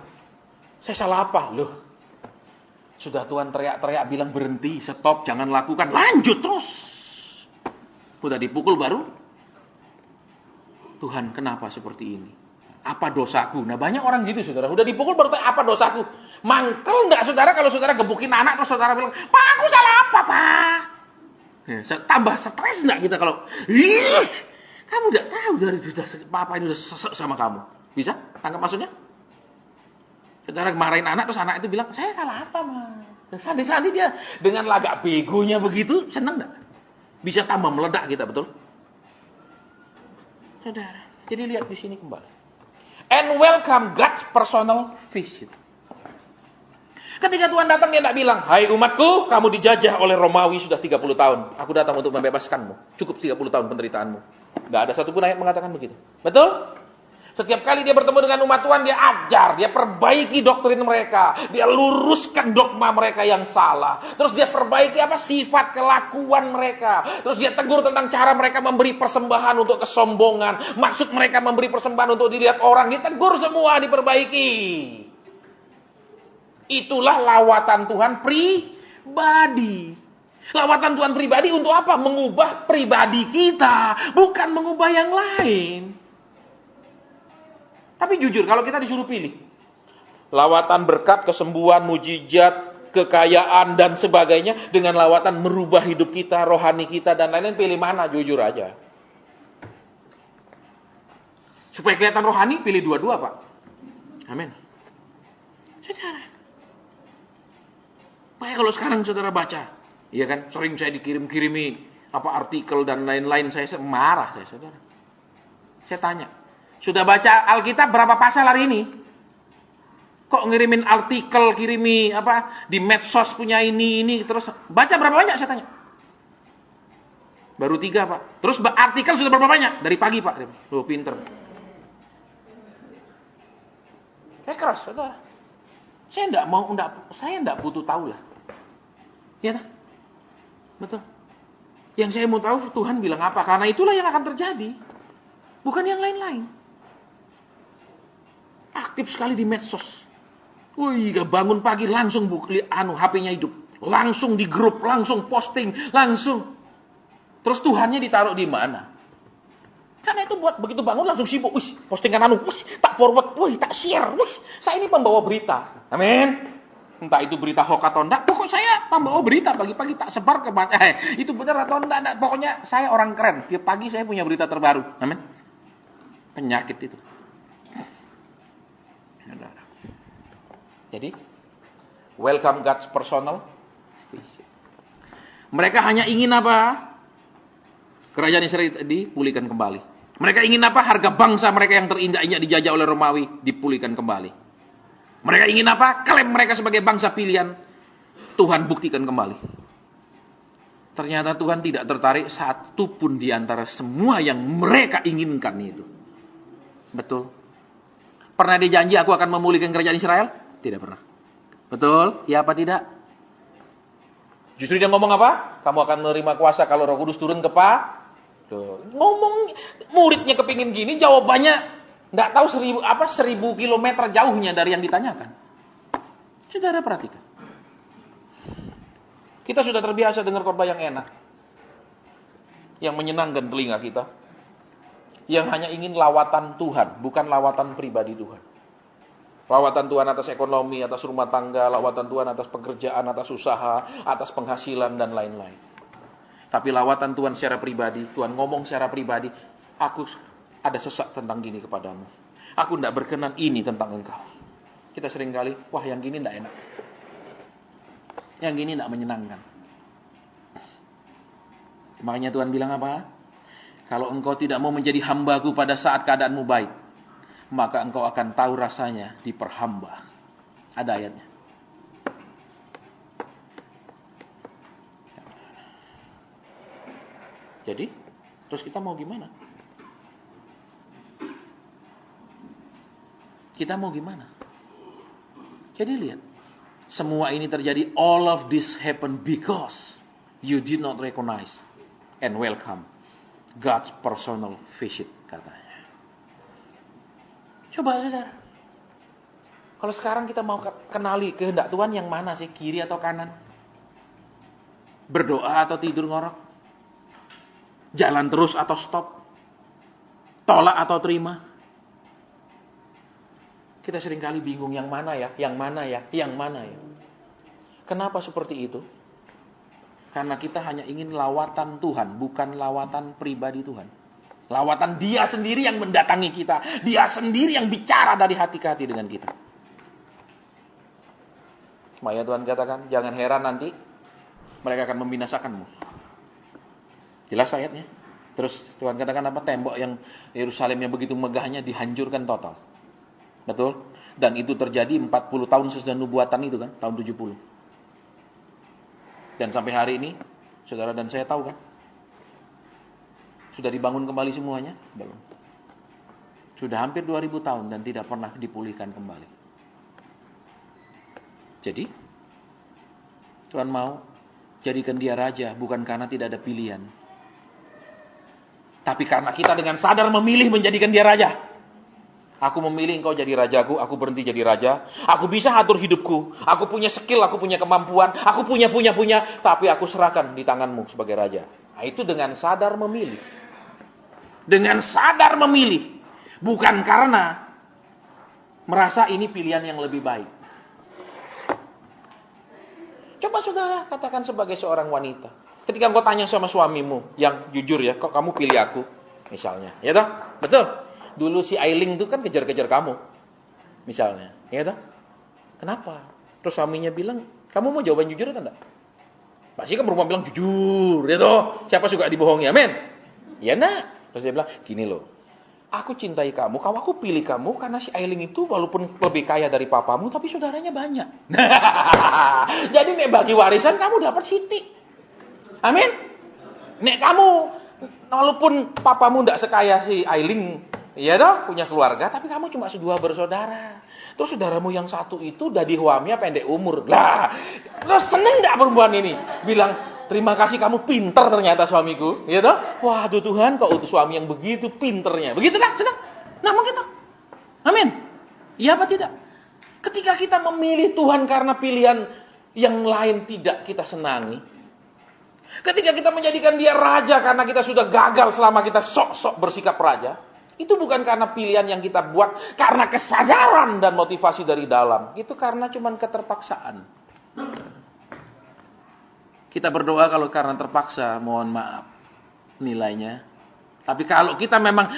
saya salah apa? Loh, sudah Tuhan teriak-teriak bilang berhenti, stop, jangan lakukan, lanjut terus. Sudah dipukul baru, Tuhan kenapa seperti ini? Apa dosaku? Nah banyak orang gitu saudara, udah dipukul baru tanya apa dosaku? Mangkel enggak saudara kalau saudara gebukin anak terus saudara bilang, Pak aku salah apa Pak? Ya, tambah stres enggak kita kalau, kamu enggak tahu dari Papa ini udah sesek sama kamu. Bisa? Tangkap maksudnya? Saudara marahin anak terus anak itu bilang, saya salah apa Ma? Sandi-sandi dia dengan lagak begonya begitu, senang enggak? Bisa tambah meledak kita, betul? Saudara, jadi lihat di sini kembali. And welcome God's personal visit. Ketika Tuhan datang dia tidak bilang, hai umatku, kamu dijajah oleh Romawi sudah 30 tahun. Aku datang untuk membebaskanmu. Cukup 30 tahun penderitaanmu. Tidak ada satupun ayat mengatakan begitu. Betul? Setiap kali dia bertemu dengan umat Tuhan, dia ajar, dia perbaiki doktrin mereka, dia luruskan dogma mereka yang salah. Terus dia perbaiki sifat kelakuan mereka. Terus dia tegur tentang cara mereka memberi persembahan untuk kesombongan. Maksud mereka memberi persembahan untuk dilihat orang, ditegur semua, diperbaiki. Itulah lawatan Tuhan pribadi. Lawatan Tuhan pribadi untuk apa? Mengubah pribadi kita, bukan mengubah yang lain. Tapi jujur, kalau kita disuruh pilih, lawatan berkat, kesembuhan, mujizat, kekayaan, dan sebagainya, dengan lawatan merubah hidup kita, rohani kita, dan lain-lain, pilih mana? Jujur aja. Supaya kelihatan rohani, pilih dua-dua, Pak. Amin. Saudara. Makanya kalau sekarang saudara baca, iya kan, sering saya dikirim-kirimi artikel dan lain-lain, saya marah, saudara. Saya tanya, sudah baca Alkitab berapa pasal hari ini? Kok ngirimin artikel, kirimi di medsos punya ini, terus baca berapa banyak saya tanya? Baru 3 Pak. Terus artikel sudah berapa banyak? Dari pagi Pak. Loh pinter. Keras saudara. Saya enggak butuh tahu lah. Ya tak? Betul. Yang saya mau tahu Tuhan bilang apa, karena itulah yang akan terjadi. Bukan yang lain-lain. Aktif sekali di medsos. Wih, bangun pagi langsung HP-nya hidup. Langsung di grup, langsung posting, langsung. Terus Tuhannya ditaruh di mana? Karena itu buat begitu bangun langsung sibuk. Wih, postingan tak forward, tak share. Saya ini pembawa berita. Amin. Entah itu berita hoax atau enggak, pokok saya pembawa berita pagi-pagi tak sebar ke itu benar atau enggak, pokoknya saya orang keren. Tiap pagi saya punya berita terbaru. Amin. Penyakit itu. Jadi, welcome God's personal visit. Mereka hanya ingin apa? Kerajaan Israel dipulihkan kembali. Mereka ingin apa? Harga bangsa mereka yang terinjak-injak dijajah oleh Romawi dipulihkan kembali. Mereka ingin apa? Klaim mereka sebagai bangsa pilihan. Tuhan buktikan kembali. Ternyata Tuhan tidak tertarik satu pun di antara semua yang mereka inginkan itu. Betul. Pernah dijanji aku akan memulihkan kerajaan Israel? Tidak pernah. Betul? Ya apa tidak? Justru dia ngomong apa? Kamu akan menerima kuasa kalau Roh Kudus turun ke ngomong muridnya kepingin gini, jawabannya nggak tahu 1000 kilometer jauhnya dari yang ditanyakan. Saudara perhatikan. Kita sudah terbiasa dengar khotbah yang enak, yang menyenangkan telinga kita. yang hanya ingin lawatan Tuhan, bukan lawatan pribadi Tuhan. Lawatan Tuhan atas ekonomi, atas rumah tangga, lawatan Tuhan atas pekerjaan, atas usaha, atas penghasilan, dan lain-lain. Tapi lawatan Tuhan secara pribadi, Tuhan ngomong secara pribadi, aku ada sesak tentang gini kepadamu. Aku tidak berkenan ini tentang engkau. Kita seringkali, wah yang gini tidak enak. Yang gini tidak menyenangkan. Makanya Tuhan bilang apa? Kalau engkau tidak mau menjadi hambaku pada saat keadaanmu baik, maka engkau akan tahu rasanya diperhamba. Ada ayatnya. Jadi, terus kita mau gimana? Kita mau gimana? Jadi lihat, semua ini terjadi, all of this happened because you did not recognize and welcome God's personal visit, katanya. Coba saudara, kalau sekarang kita mau kenali kehendak Tuhan yang mana sih, kiri atau kanan? Berdoa atau tidur ngorok? Jalan terus atau stop? Tolak atau terima? Kita seringkali bingung yang mana ya, yang mana ya, yang mana ya. Kenapa seperti itu? Karena kita hanya ingin lawatan Tuhan, bukan lawatan pribadi Tuhan. Lawatan Dia sendiri yang mendatangi kita. Dia sendiri yang bicara dari hati ke hati dengan kita. Makanya Tuhan katakan, jangan heran nanti mereka akan membinasakanmu. Jelas ayatnya. Terus Tuhan katakan apa? Tembok yang Yerusalem yang begitu megahnya dihancurkan total. Betul? Dan itu terjadi 40 tahun sesudah nubuatan itu kan, tahun 70. Dan sampai hari ini, saudara dan saya tahu kan, sudah dibangun kembali semuanya? Belum. Sudah hampir 2000 tahun dan tidak pernah dipulihkan kembali. Jadi, Tuhan mau jadikan Dia raja, bukan karena tidak ada pilihan. Tapi karena kita dengan sadar memilih menjadikan Dia raja. Aku memilih engkau jadi rajaku, aku berhenti jadi raja. Aku bisa atur hidupku, aku punya skill, aku punya kemampuan, aku punya, tapi aku serahkan di tanganmu sebagai raja. Nah, itu dengan sadar memilih. Dengan sadar memilih. Bukan karena merasa ini pilihan yang lebih baik. Coba saudara katakan sebagai seorang wanita. Ketika engkau tanya sama suamimu yang jujur ya, kok kamu pilih aku? Misalnya. Ya toh? Betul? Dulu si Ailing itu kan kejar-kejar kamu. Misalnya. Ya toh? Kenapa? Terus suaminya bilang, kamu mau jawaban jujur atau enggak? Pasti kan perempuan bilang jujur. Ya toh? Siapa suka dibohongi? Amin? Ya enggak? Terus dia bilang, gini loh. Aku cintai kamu, kalau aku pilih kamu karena si Ailing itu walaupun lebih kaya dari papamu, tapi saudaranya banyak. Jadi nek bagi warisan kamu dapat siti. Amin. Nek kamu walaupun papamu tidak sekaya si Ailing, ya toh, punya keluarga, tapi kamu cuma dua bersaudara. Terus saudaramu yang satu itu udah dihuamnya pendek umur. Lah, terus seneng enggak perempuan ini? Bilang, terima kasih kamu pinter ternyata suamiku, ya toh? Waduh Tuhan, kok utus suami yang begitu pinternya. Begitu kan? Senang? Nah, mungkin toh. Amin. Iya apa tidak? Ketika kita memilih Tuhan karena pilihan yang lain tidak kita senangi. Ketika kita menjadikan Dia raja karena kita sudah gagal selama kita sok-sok bersikap raja. Itu bukan karena pilihan yang kita buat, karena kesadaran dan motivasi dari dalam. Itu karena cuman keterpaksaan. Kita berdoa kalau karena terpaksa, mohon maaf nilainya. Tapi kalau kita memang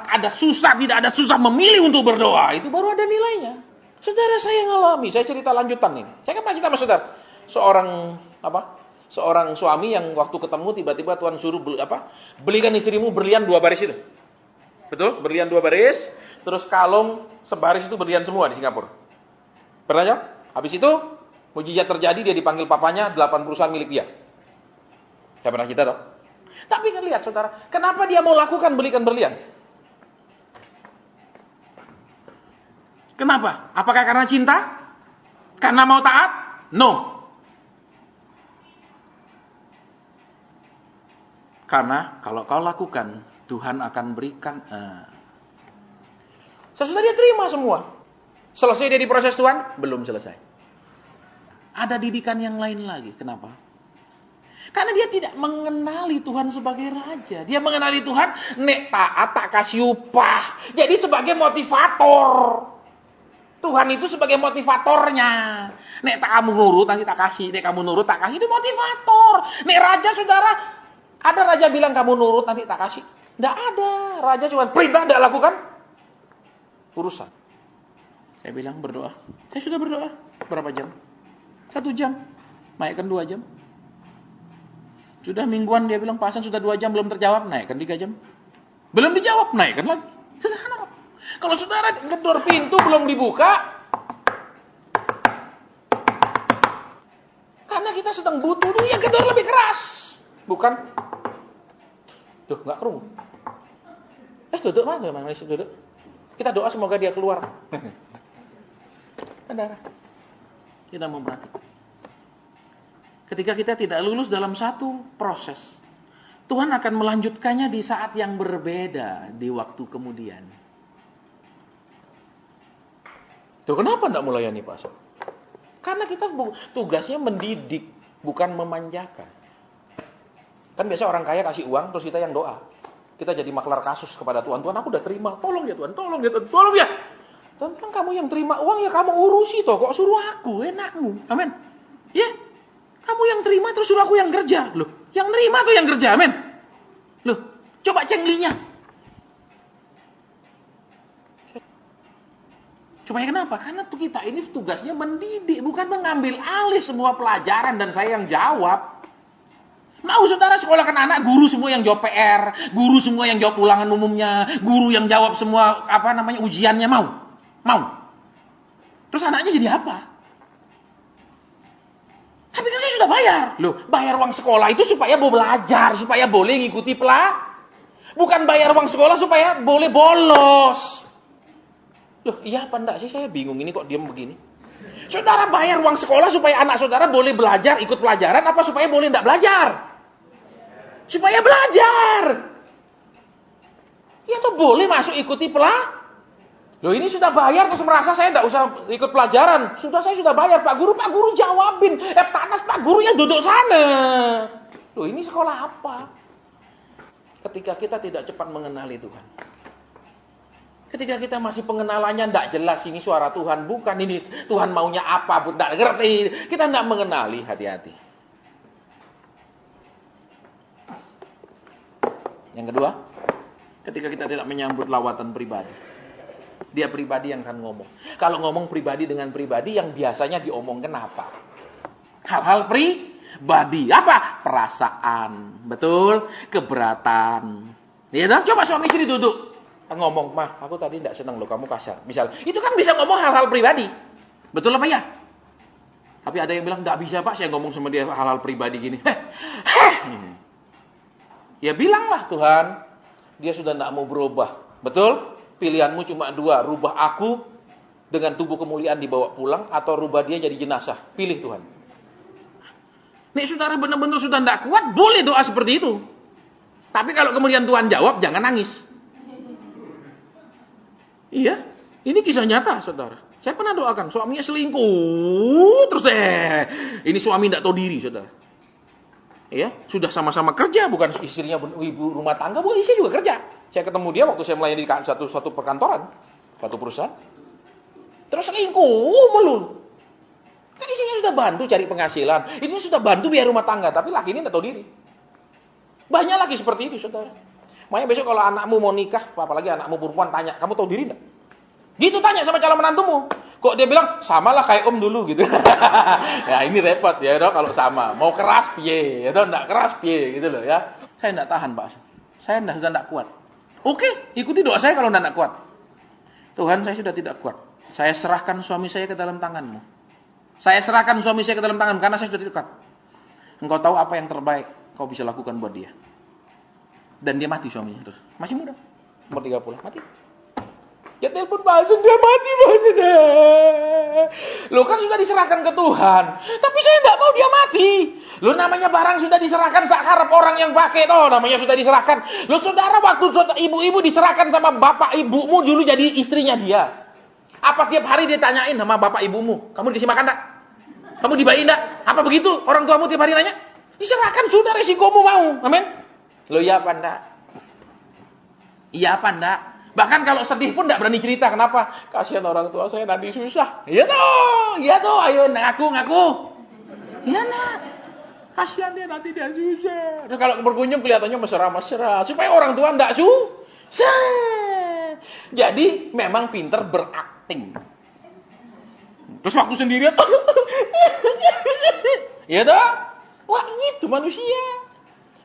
ada susah, tidak ada susah memilih untuk berdoa, itu baru ada nilainya. Saudara saya ngalami, saya cerita lanjutan nih. Saya kan pernah cerita sama saudara. Seorang suami yang waktu ketemu tiba-tiba Tuhan suruh belikan istrimu berlian 2 baris itu. Betul? Berlian 2 baris, terus kalung sebaris itu berlian semua di Singapura. Pernah ya? Habis itu mujizat terjadi, dia dipanggil papanya, 8 perusahaan milik dia. Saya pernah cerita toh. Tapi kan lihat saudara, kenapa dia mau lakukan belikan berlian? Kenapa? Apakah karena cinta? Karena mau taat? No. Karena kalau kau lakukan, Tuhan akan berikan. Sesudah dia terima semua. Selesai dia diproses Tuhan? Belum selesai. Ada didikan yang lain lagi. Kenapa? Karena dia tidak mengenali Tuhan sebagai raja. Dia mengenali Tuhan, nek taat tak kasih upah. Jadi sebagai motivator. Tuhan itu sebagai motivatornya. Nek tak kamu nurut nanti tak kasih. Nek kamu nurut tak kasih. Itu motivator. Nek raja saudara, ada raja bilang kamu nurut nanti tak kasih. Tidak ada. Raja cuma perintah tidak lakukan. Urusan. Saya bilang berdoa. Saya sudah berdoa. Berapa jam? 1 jam. Naikkan 2 jam. Sudah mingguan dia bilang, Pak Hasan sudah 2 jam belum terjawab, naikkan 3 jam. Belum dijawab, naikkan lagi. Sederhana. Kalau saudara gedor pintu belum dibuka, karena kita sedang butuh tuh, ya gedor lebih keras. Bukan, tuh nggak kerumun. Duduk mana? Duduk. Kita doa semoga dia keluar. Saudara, kita memperhatikan. Ketika kita tidak lulus dalam satu proses, Tuhan akan melanjutkannya di saat yang berbeda di waktu kemudian. Tuh kenapa tidak melayani Pak Hasan? Karena kita tugasnya mendidik, bukan memanjakan. Kan biasa orang kaya kasih uang, terus kita yang doa. Kita jadi maklar kasus kepada Tuhan. Tuhan, aku udah terima, tolong ya Tuhan, tolong ya Tuhan, tolong ya. Tuhan bilang, kamu yang terima uang ya kamu urusi toh, kok suruh aku, enakmu. Amin. Ya. Kamu yang terima terus suruh aku yang kerja. Loh, yang terima tuh yang kerja, amin. Loh, coba cenglinya. Supaya kenapa? Karena kita ini tugasnya mendidik, bukan mengambil alih semua pelajaran dan saya yang jawab. Mau saudara sekolahkan anak, guru semua yang jawab PR, guru semua yang jawab ulangan umumnya, guru yang jawab semua ujiannya, mau? Mau. Terus anaknya jadi apa? Tapi kan saya sudah bayar. Loh, bayar uang sekolah itu supaya mau belajar, supaya boleh ngikuti bukan bayar uang sekolah supaya boleh bolos. Loh, iya apa enggak sih? Saya bingung ini kok diam begini. Saudara bayar uang sekolah supaya anak saudara boleh belajar, ikut pelajaran, apa supaya boleh enggak belajar? Supaya belajar. Ya tuh boleh masuk ikuti Loh ini sudah bayar terus merasa saya tidak usah ikut pelajaran. Saya sudah bayar Pak Guru jawabin. Tanas Pak Guru yang duduk sana. Loh ini sekolah apa? Ketika kita tidak cepat mengenali Tuhan. Ketika kita masih pengenalannya tidak jelas ini suara Tuhan. Bukan ini Tuhan maunya apa. Tidak ngerti. Kita tidak mengenali, hati-hati. Yang kedua, ketika kita tidak menyambut lawatan pribadi. Dia pribadi yang akan ngomong. Kalau ngomong pribadi dengan pribadi yang biasanya diomongkan apa? Hal-hal pribadi. Apa? Perasaan. Betul? Keberatan. Ya, coba suami istri duduk. Ngomong, mah aku tadi tidak senang loh kamu kasar. Misal, itu kan bisa ngomong hal-hal pribadi. Betul apa ya? Tapi ada yang bilang, tidak bisa Pak, saya ngomong sama dia hal-hal pribadi gini. Ya bilanglah Tuhan, dia sudah tidak mau berubah. Betul? Pilihanmu cuma 2, rubah aku dengan tubuh kemuliaan dibawa pulang atau rubah dia jadi jenazah. Pilih Tuhan. Nih saudara benar-benar sudah tidak kuat, boleh doa seperti itu. Tapi kalau kemudian Tuhan jawab, jangan nangis. Iya, ini kisah nyata saudara. Saya pernah doakan, suaminya selingkuh, terus ini suami tidak tahu diri saudara. Ya, sudah sama-sama kerja, bukan istrinya ibu rumah tangga, bukan istrinya juga kerja. Saya ketemu dia waktu saya melayani di satu perkantoran, satu perusahaan. Terus selingkuh melulu. Kan istrinya sudah bantu cari penghasilan, istrinya sudah bantu biaya rumah tangga, tapi laki ini tidak tahu diri. Banyak lagi seperti itu, saudara. Makanya besok kalau anakmu mau nikah, apalagi anakmu perempuan tanya, kamu tahu diri enggak? Gitu tanya sama calon menantumu. Kok dia bilang, samalah kayak om dulu gitu. Ya ini repot ya dong kalau sama. Mau keras piye, ya dong, enggak keras piye gitu loh ya. Saya enggak tahan, Pak. Saya sudah enggak kuat. Oke, ikuti doa saya kalau enggak kuat. Tuhan, saya sudah tidak kuat. Saya serahkan suami saya ke dalam tangan-Mu. Saya serahkan suami saya ke dalam tangan karena saya sudah tidak kuat. Engkau tahu apa yang terbaik kau bisa lakukan buat dia. Dan dia mati suaminya terus. Masih muda. Umur 30, mati. Ya telepon Pak Hasan, dia mati Pak Hasan. Loh kan sudah diserahkan ke Tuhan. Tapi saya tidak mau dia mati. Loh namanya barang sudah diserahkan sakarep orang yang pakai toh, namanya sudah diserahkan. Loh saudara waktu ibu-ibu diserahkan sama bapak ibumu dulu jadi istrinya dia. Apa tiap hari dia tanyain sama bapak ibumu, kamu dikasih makan enggak? Kamu dibayi enggak? Apa begitu? Orang tuamu tiap hari nanya? Diserahkan sudah, resikomu mau. Amin. Lo iya apa enggak? Iya apa enggak? Bahkan kalau sedih pun enggak berani cerita. Kenapa? Kasihan orang tua saya nanti susah. Iya toh, ayo ngaku. Iya nak. Kasihan dia nanti dia susah. Terus kalau berkunjung kelihatannya mesra-mesra. Supaya orang tua enggak susah. Jadi memang pinter berakting. Terus waktu sendirian. Iya toh? Wah gitu manusia.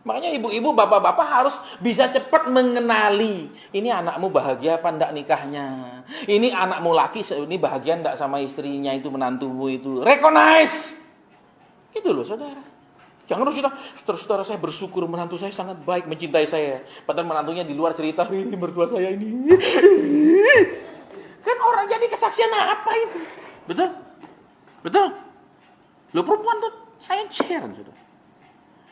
Makanya ibu-ibu, bapak-bapak harus bisa cepat mengenali. Ini anakmu bahagia apa enggak nikahnya. Ini anakmu laki, ini bahagia enggak sama istrinya itu, menantumu itu. Recognize. Itu loh saudara. Jangan terus saudara saya bersyukur menantu saya sangat baik, mencintai saya. Padahal menantunya di luar cerita, ini mertua saya ini. Kan orang jadi kesaksian apa itu? Betul. Lo perempuan tuh saya share saudara.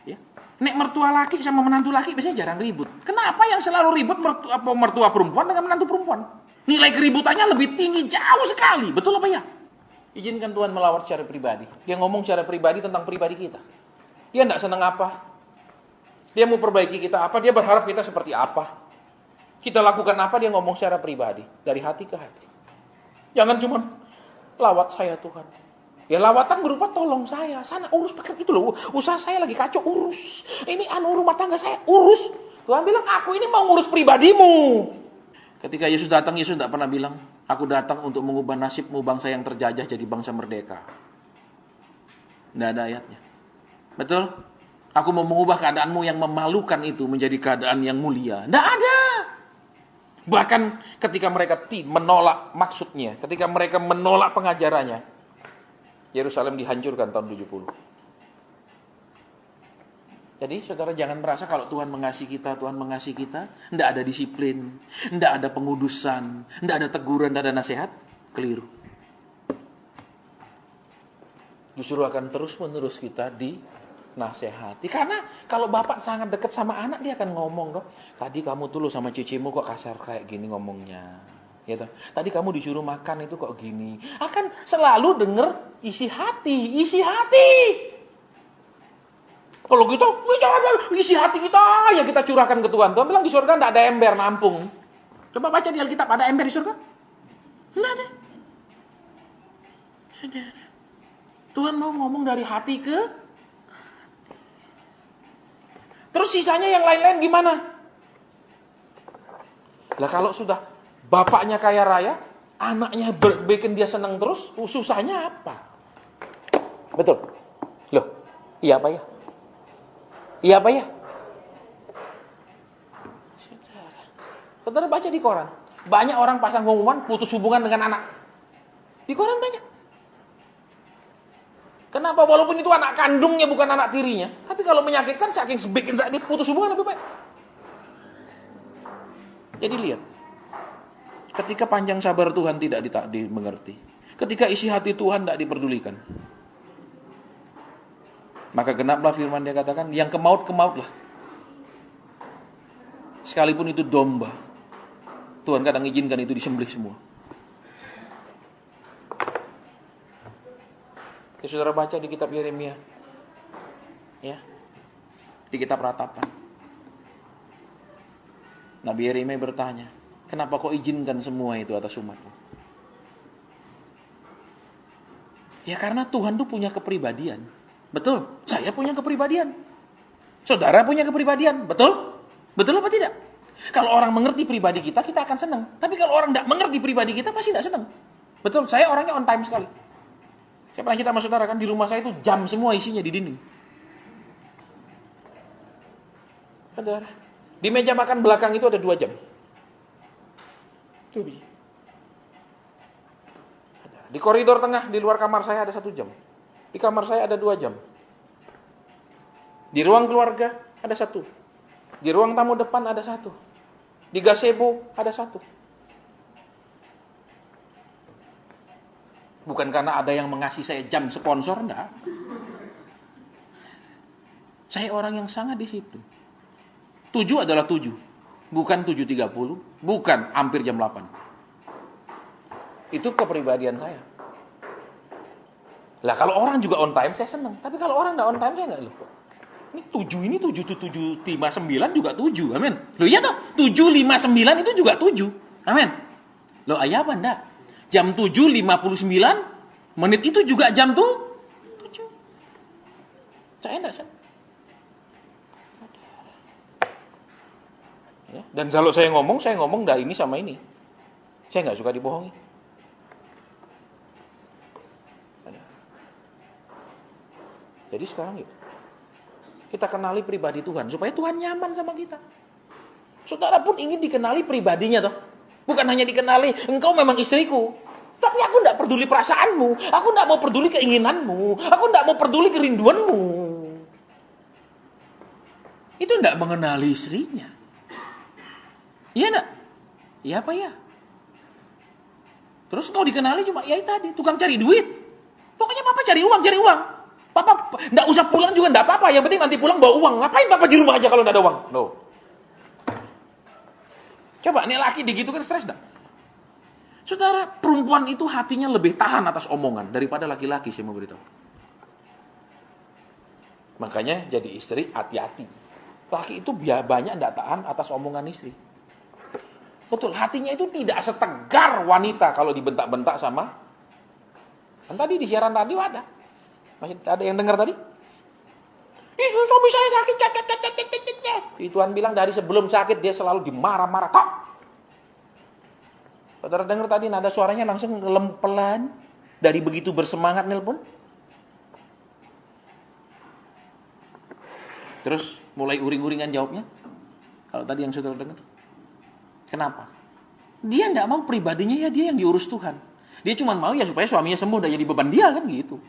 Ya. Nek mertua laki sama menantu laki biasanya jarang ribut. Kenapa yang selalu ribut mertua perempuan dengan menantu perempuan? Nilai keributannya lebih tinggi jauh sekali. Betul apa ya? Izinkan Tuhan melawat secara pribadi. Dia ngomong secara pribadi tentang pribadi kita. Dia enggak senang apa? Dia mau perbaiki kita apa? Dia berharap kita seperti apa? Kita lakukan apa? Dia ngomong secara pribadi. Dari hati ke hati. Jangan cuma lawat saya Tuhan. Ya lawatan berupa tolong saya. Sana urus pekerjaan itu loh. Usaha saya lagi kacau, urus. Ini rumah tangga saya, urus. Tuhan bilang, aku ini mau ngurus pribadimu. Ketika Yesus datang, Yesus tidak pernah bilang, aku datang untuk mengubah nasibmu bangsa yang terjajah jadi bangsa merdeka. Tidak ada ayatnya. Betul? Aku mau mengubah keadaanmu yang memalukan itu menjadi keadaan yang mulia. Tidak ada. Bahkan ketika mereka menolak maksudnya, ketika mereka menolak pengajarannya, Yerusalem dihancurkan tahun 70. Jadi saudara jangan merasa kalau Tuhan mengasihi kita, tidak ada disiplin, tidak ada pengudusan, tidak ada teguran, tidak ada nasihat, keliru. Justru akan terus-menerus kita dinasehati. Karena kalau bapak sangat dekat sama anak, dia akan ngomong dong, tadi kamu tuh sama cicimu kok kasar kayak gini ngomongnya. Gitu. Tadi kamu disuruh makan itu kok gini. Akan selalu denger isi hati. Kalau gitu, isi hati kita ya kita curahkan ke Tuhan. Tuhan bilang di surga tidak ada ember nampung. Coba baca di Alkitab, ada ember di surga? Tidak ada. Saudara, Tuhan mau ngomong dari hati ke. Terus sisanya yang lain-lain gimana? Lah kalau sudah bapaknya kaya raya, anaknya bikin dia senang terus, susahnya apa? Betul. Loh, iya apa ya? Iya apa ya? Saudara baca di koran. Banyak orang pasang pengumuman putus hubungan dengan anak. Di koran banyak. Kenapa? Walaupun itu anak kandungnya bukan anak tirinya. Tapi kalau menyakitkan saking bikin dia putus hubungan lebih baik. Jadi lihat. Ketika panjang sabar Tuhan tidak dimengerti. Ketika isi hati Tuhan tidak diperdulikan. Maka genaplah firman dia katakan, yang kemaut-kemautlah. Sekalipun itu domba. Tuhan kadang izinkan itu disembelih semua. Jadi saudara baca di kitab Yeremia. Ya. Di kitab Ratapan. Nabi Yeremia bertanya, kenapa kau izinkan semua itu atas umatmu? Ya karena Tuhan tuh punya kepribadian. Betul, saya punya kepribadian. Saudara punya kepribadian, betul? Betul apa tidak? Kalau orang mengerti pribadi kita akan senang. Tapi kalau orang tidak mengerti pribadi kita, pasti tidak senang. Betul, saya orangnya on time sekali. Saya pernah cerita sama saudara kan, di rumah saya itu jam semua isinya di dinding. Saudara, di meja makan belakang itu ada 2 jam. Di koridor tengah, di luar kamar saya ada 1 jam. Di kamar saya ada 2 jam. Di ruang keluarga ada 1. Di ruang tamu depan ada 1. Di gazebo ada 1. Bukan karena ada yang mengasihi saya jam sponsor, enggak. Saya orang yang sangat disiplin. 7 adalah 7. Bukan 7.30. Bukan hampir jam 8. Itu kepribadian saya. Lah kalau orang juga on time saya senang, tapi kalau orang enggak on time saya enggak lupa. Ini 7 ini 759 juga 7. Amin. Loh iya toh? 759 itu juga 7. Amin. Loh ayah apa enggak? Jam 7.59 menit itu juga jam 7. Saya enggak, saya. Ya, dan kalau saya ngomong dari ini sama ini. Saya enggak suka dibohongi. Jadi sekarang yuk, kita kenali pribadi Tuhan supaya Tuhan nyaman sama kita. Saudara pun ingin dikenali pribadinya toh. Bukan hanya dikenali, engkau memang istriku. Tapi aku tidak peduli perasaanmu. Aku tidak mau peduli keinginanmu. Aku tidak mau peduli kerinduanmu. Itu tidak mengenali istrinya. Iya enggak? Iya apa ya? Terus engkau dikenali cuma ya tadi, tukang cari duit. Pokoknya papa cari uang. Papa enggak usah pulang juga enggak apa-apa. Yang penting nanti pulang bawa uang. Ngapain papa di rumah aja kalau enggak ada uang? No. Coba nih laki digitu kan stres enggak? Saudara, perempuan itu hatinya lebih tahan atas omongan daripada laki-laki, saya mau beritahu. Makanya jadi istri hati-hati. Laki itu banyak enggak tahan atas omongan istri. Betul, hatinya itu tidak setegar wanita kalau dibentak-bentak sama. Kan tadi di siaran radio ada. Masih ada yang dengar tadi? Itu suami saya sakit. Tuhan bilang dari sebelum sakit dia selalu dimarah-marah. Kok? Saudara dengar tadi nada suaranya langsung pelan. Dari begitu bersemangat nelpon. Terus mulai uring-uringan jawabnya. Kalau tadi yang saudara dengar. Kenapa? Dia enggak mau pribadinya ya dia yang diurus Tuhan. Dia cuma mau ya supaya suaminya sembuh dan jadi beban dia kan gitu.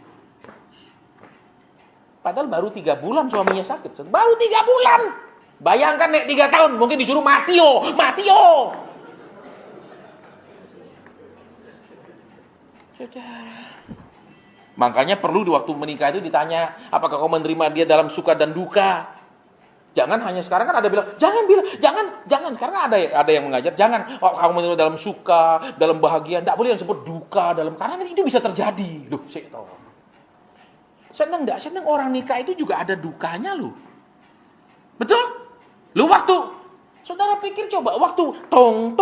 Padahal baru 3 bulan suaminya sakit. Baru 3 bulan. Bayangkan nek 3 tahun mungkin disuruh mati yo. Saudara. Makanya perlu di waktu menikah itu ditanya, apakah kau menerima dia dalam suka dan duka? Jangan hanya sekarang kan ada bilang, jangan. Karena ada yang mengajar, jangan. Oh, kamu menerima dalam suka, dalam bahagia, tidak boleh yang disebut duka dalam karena itu bisa terjadi. Duh, saya tahu. Senang orang nikah itu juga ada dukanya loh. Betul? Lu waktu saudara pikir coba waktu tong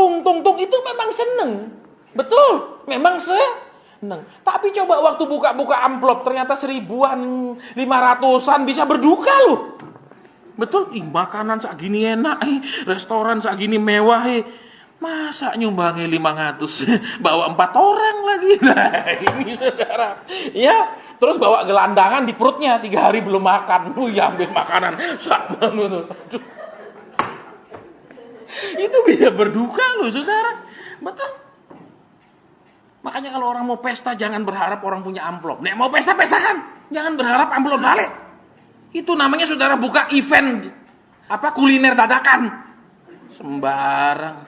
itu memang seneng. Betul? Memang seneng. Tapi coba waktu buka amplop ternyata 1.000-an, 500-an bisa berduka loh. Betul? Makanan sak gini enak, restoran sak gini mewah, masa nyumbangi 500 bawa 4 orang lagi. Nah, ini saudara. Ya, terus bawa gelandangan di perutnya 3 hari belum makan. Ya ambil makanan sama. Itu bisa berduka loh, saudara. Betul. Makanya kalau orang mau pesta jangan berharap orang punya amplop. Nek mau pesta-pestakan, jangan berharap amplop balik. Itu namanya saudara buka event kuliner dadakan. Sembarang.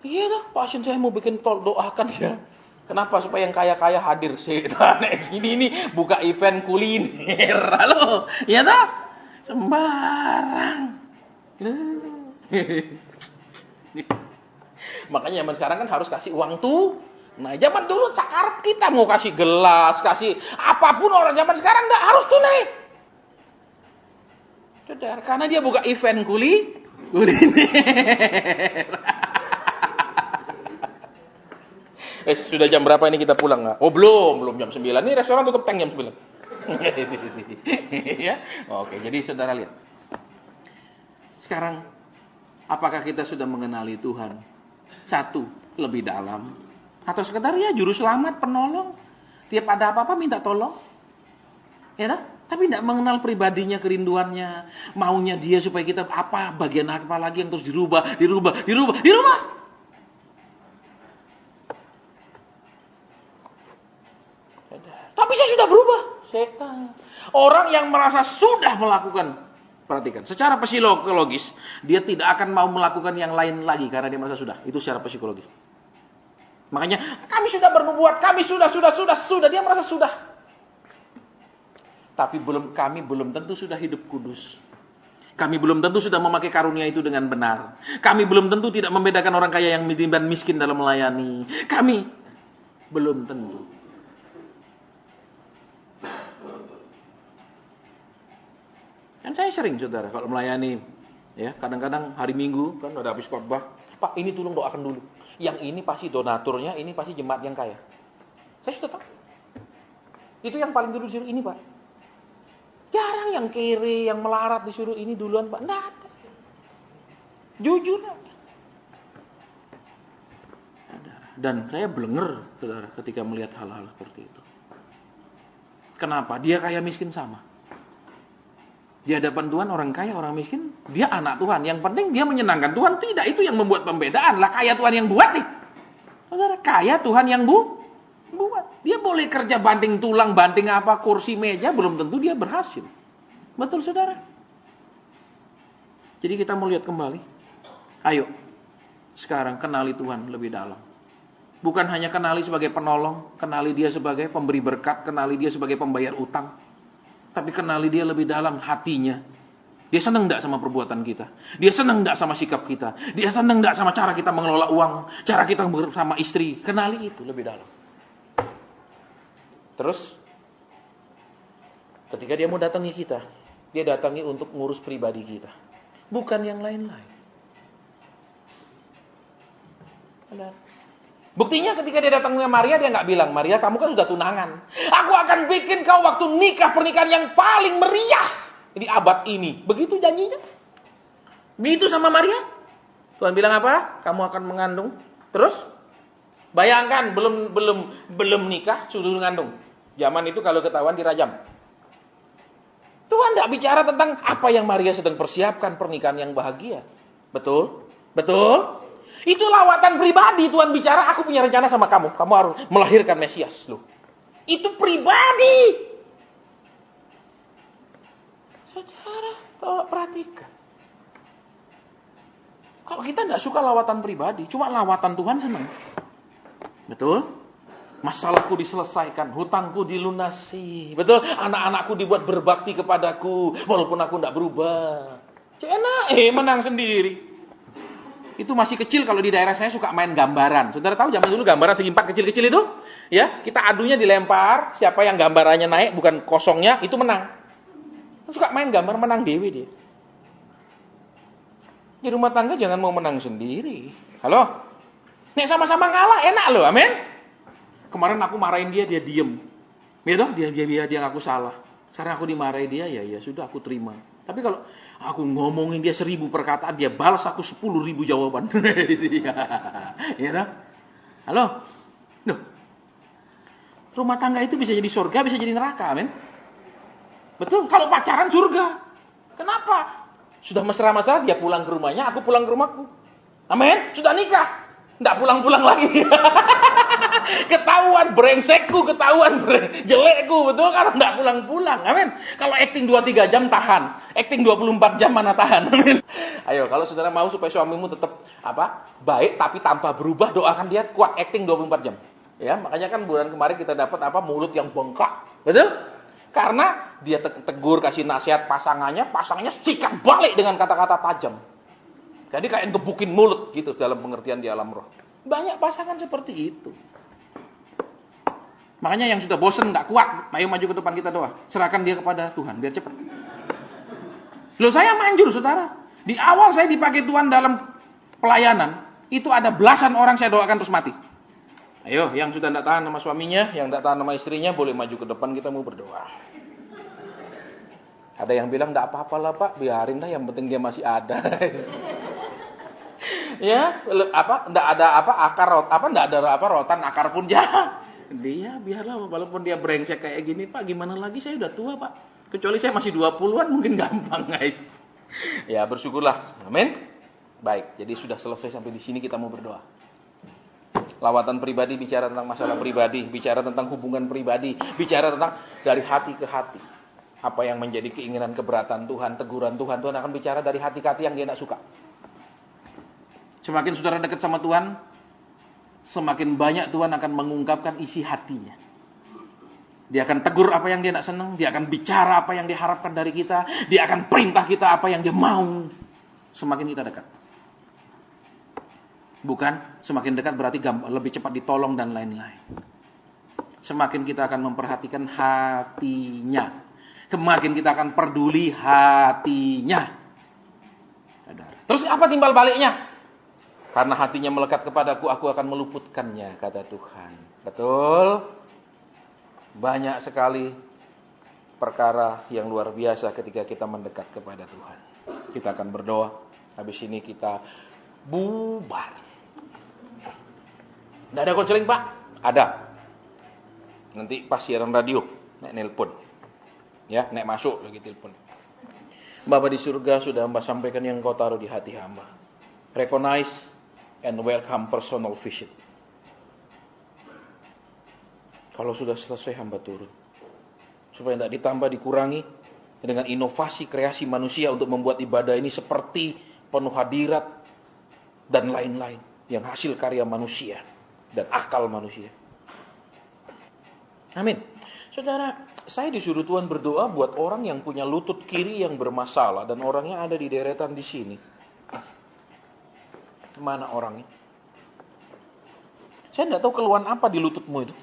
Iya toh, pasien saya mau bikin doakan ya. Kenapa? Supaya yang kaya-kaya hadir. Setan ini buka event kuliner. Halo, iya toh? Sembarang. Makanya zaman sekarang kan harus kasih uang tuh. Nah, zaman dulu sakarep kita mau kasih gelas, kasih apapun orang zaman sekarang enggak harus tunai. Saudara, karena dia buka event kuliner. Sudah jam berapa ini kita pulang nggak? Oh belum jam 9. Ini restoran tutup jam 9. Ya, oke. Jadi saudara lihat. Sekarang, apakah kita sudah mengenali Tuhan? Satu, lebih dalam. Atau sekedar ya juru selamat, penolong. Tiap ada apa-apa minta tolong. Ya tak? Tapi tidak mengenal pribadinya, kerinduannya, maunya dia supaya kita bagian apa lagi yang terus dirubah. Tapi saya sudah berubah. Setan. Orang yang merasa sudah melakukan, perhatikan, secara psikologis, dia tidak akan mau melakukan yang lain lagi karena dia merasa sudah. Itu secara psikologis. Makanya, kami sudah bernubuat, kami sudah, dia merasa sudah. Tapi kami belum tentu sudah hidup kudus. Kami belum tentu sudah memakai karunia itu dengan benar. Kami belum tentu tidak membedakan orang kaya yang dan miskin dalam melayani. Kami belum tentu. Kan saya sering saudara kalau melayani, ya kadang-kadang hari Minggu kan udah habis khotbah, Pak ini tolong doakan dulu. Yang ini pasti donaturnya, ini pasti jemaat yang kaya. Saya sudah tahu. Itu yang paling dulu disuruh ini Pak. Jarang yang kere, yang melarat disuruh ini duluan Pak. Nggak ada. Jujur. Dan saya blenger saudara ketika melihat hal-hal seperti itu. Kenapa? Dia kaya miskin sama. Di hadapan Tuhan orang kaya, orang miskin, dia anak Tuhan. Yang penting dia menyenangkan Tuhan. Tidak, itu yang membuat pembedaan. Lah kaya Tuhan yang buat nih. Saudara, kaya Tuhan yang buat. Dia boleh kerja banting tulang, banting apa, kursi meja, belum tentu dia berhasil. Betul saudara? Jadi kita mau lihat kembali. Ayo, sekarang kenali Tuhan lebih dalam. Bukan hanya kenali sebagai penolong, kenali dia sebagai pemberi berkat, kenali dia sebagai pembayar utang. Tapi kenali dia lebih dalam hatinya. Dia senang enggak sama perbuatan kita? Dia senang enggak sama sikap kita? Dia senang enggak sama cara kita mengelola uang? Cara kita bersama istri? Kenali itu lebih dalam. Terus, ketika dia mau datangi kita, dia datangi untuk ngurus pribadi kita. Bukan yang lain-lain. Buktinya ketika dia datang ke Maria, dia nggak bilang, Maria kamu kan sudah tunangan. Aku akan bikin kau waktu nikah pernikahan yang paling meriah di abad ini. Begitu janjinya. Begitu sama Maria. Tuhan bilang apa? Kamu akan mengandung. Terus? Bayangkan belum nikah sudah mengandung. Zaman itu kalau ketahuan dirajam. Tuhan nggak bicara tentang apa yang Maria sedang persiapkan pernikahan yang bahagia. Betul? Betul? Itu lawatan pribadi. Tuhan bicara, aku punya rencana sama kamu. Kamu harus melahirkan Mesias. Loh. Itu pribadi. Saudara, tolong perhatikan. Kalau kita nggak suka lawatan pribadi, cuma lawatan Tuhan senang. Betul? Masalahku diselesaikan, hutangku dilunasi. Betul? Anak-anakku dibuat berbakti kepadaku, walaupun aku nggak berubah. Enak, menang sendiri. Itu masih kecil kalau di daerah saya suka main gambaran. Saudara tahu zaman dulu gambaran segi empat kecil-kecil itu? Ya, kita adunya dilempar, siapa yang gambarannya naik bukan kosongnya itu menang. Suka main gambar menang dewe dia. Di rumah tangga jangan mau menang sendiri. Halo? Nek sama-sama ngalah enak loh, amin. Kemarin aku marahin dia diem. Ya dong, dia ngaku salah. Sekarang aku dimarahin dia, ya sudah aku terima. Tapi kalau aku ngomongin dia 1000 perkataan, dia balas aku 10.000 jawaban. Ya dong? Halo? Duh. Rumah tangga itu bisa jadi surga, bisa jadi neraka, amin. Betul? Kalau pacaran surga. Kenapa? Sudah mesra-mesra, dia pulang ke rumahnya, aku pulang ke rumahku. Amin. Sudah nikah. Nggak pulang-pulang lagi. Ketahuan brengsekku, ketahuan jelekku, betul? Karena nggak pulang-pulang. Amin. Kalau acting 2-3 jam tahan. Acting 24 jam mana tahan. Amin. Ayo, kalau saudara mau supaya suamimu tetap baik tapi tanpa berubah, doakan dia kuat acting 24 jam. Ya, makanya kan bulan kemarin kita dapat mulut yang bengkak. Betul? Karena dia tegur, kasih nasihat pasangannya sikat balik dengan kata-kata tajam. Jadi kayak gebukin mulut gitu dalam pengertian di alam roh. Banyak pasangan seperti itu. Makanya yang sudah bosen, gak kuat, ayo maju ke depan kita doa. Serahkan dia kepada Tuhan, biar cepat. Loh saya manjur saudara. Di awal saya dipakai Tuhan dalam pelayanan, itu ada belasan orang saya doakan terus mati. Ayo, yang sudah tidak tahan sama suaminya, yang tidak tahan sama istrinya, boleh maju ke depan, kita mau berdoa. Ada yang bilang, tidak apa-apa lah Pak, biarin lah, yang penting dia masih ada. Ya, tidak ada rotan akar pun jahat. Dia biarlah, walaupun dia brengsek kayak gini, Pak, gimana lagi, saya udah tua Pak. Kecuali saya masih 20-an, mungkin gampang guys. Ya, bersyukurlah, amin. Baik, jadi sudah selesai sampai di sini, kita mau berdoa. Lawatan pribadi bicara tentang masalah pribadi, bicara tentang hubungan pribadi, bicara tentang dari hati ke hati. Apa yang menjadi keinginan keberatan Tuhan, teguran Tuhan, Tuhan akan bicara dari hati ke hati yang dia tidak suka. Semakin saudara dekat sama Tuhan, semakin banyak Tuhan akan mengungkapkan isi hatinya. Dia akan tegur apa yang dia tidak senang, dia akan bicara apa yang dia harapkan dari kita, dia akan perintah kita apa yang dia mau. Semakin kita dekat. Bukan semakin dekat berarti lebih cepat ditolong dan lain-lain. Semakin kita akan memperhatikan hatinya. semakin kita akan peduli hatinya. Saudara. Terus apa timbal baliknya? Karena hatinya melekat kepadaku, aku akan meluputkannya, kata Tuhan. Betul? Banyak sekali perkara yang luar biasa ketika kita mendekat kepada Tuhan. Kita akan berdoa. Habis ini kita bubar. Tidak ada konseling, Pak? Ada. Nanti pas siaran radio, nek nelpon. Ya, nek masuk lagi telepon. Bapa di surga, sudah hamba sampaikan yang kau taruh di hati hamba. Recognize and welcome personal visit. Kalau sudah selesai hamba turun. Supaya tidak ditambah, dikurangi dengan inovasi kreasi manusia untuk membuat ibadah ini seperti penuh hadirat dan lain-lain. Yang hasil karya manusia dan akal manusia. Amin. Saudara, saya disuruh Tuhan berdoa buat orang yang punya lutut kiri yang bermasalah dan orangnya ada di deretan di sini. Mana orangnya? Saya tidak tahu keluhan apa di lututmu itu.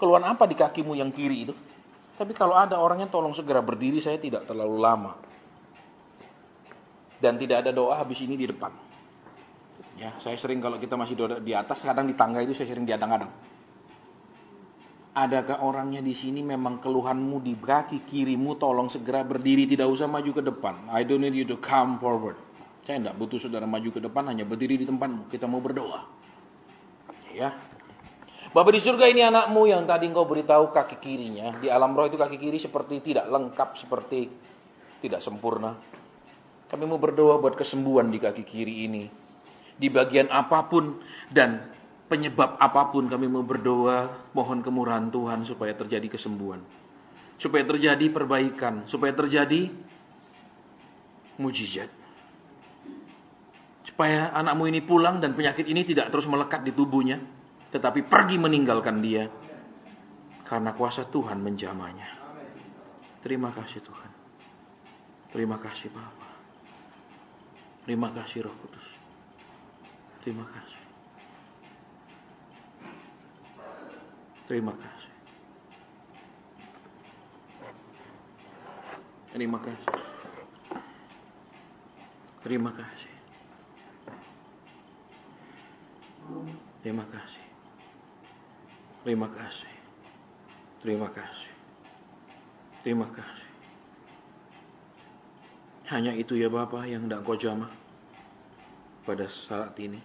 Keluhan apa di kakimu yang kiri itu. Tapi kalau ada orangnya tolong segera berdiri, saya tidak terlalu lama. Dan tidak ada doa habis ini di depan. Ya, saya sering kalau kita masih di atas, kadang di tangga itu saya sering diadang-adang. Adakah orangnya di sini memang keluhanmu di kaki kirimu, tolong segera berdiri, tidak usah maju ke depan. I don't need you to come forward. Saya tidak butuh saudara maju ke depan, hanya berdiri di tempatmu. Kita mau berdoa. Ya. Bapa di surga, ini anakmu yang tadi engkau beritahu kaki kirinya. Di alam roh itu kaki kiri seperti tidak lengkap, seperti tidak sempurna. Kami mau berdoa buat kesembuhan di kaki kiri ini. Di bagian apapun dan penyebab apapun kami mau berdoa, mohon kemurahan Tuhan supaya terjadi kesembuhan. Supaya terjadi perbaikan, supaya terjadi mujizat. Supaya anakmu ini pulang dan penyakit ini tidak terus melekat di tubuhnya, tetapi pergi meninggalkan dia. Karena kuasa Tuhan menjamahnya. Terima kasih Tuhan. Terima kasih Bapa. Terima kasih Roh Kudus. Terima kasih. Terima kasih. Terima kasih. Terima kasih. Terima kasih. Terima kasih. Terima kasih. Terima kasih. Hanya itu ya Bapa yang hendak Kau jamah pada saat ini.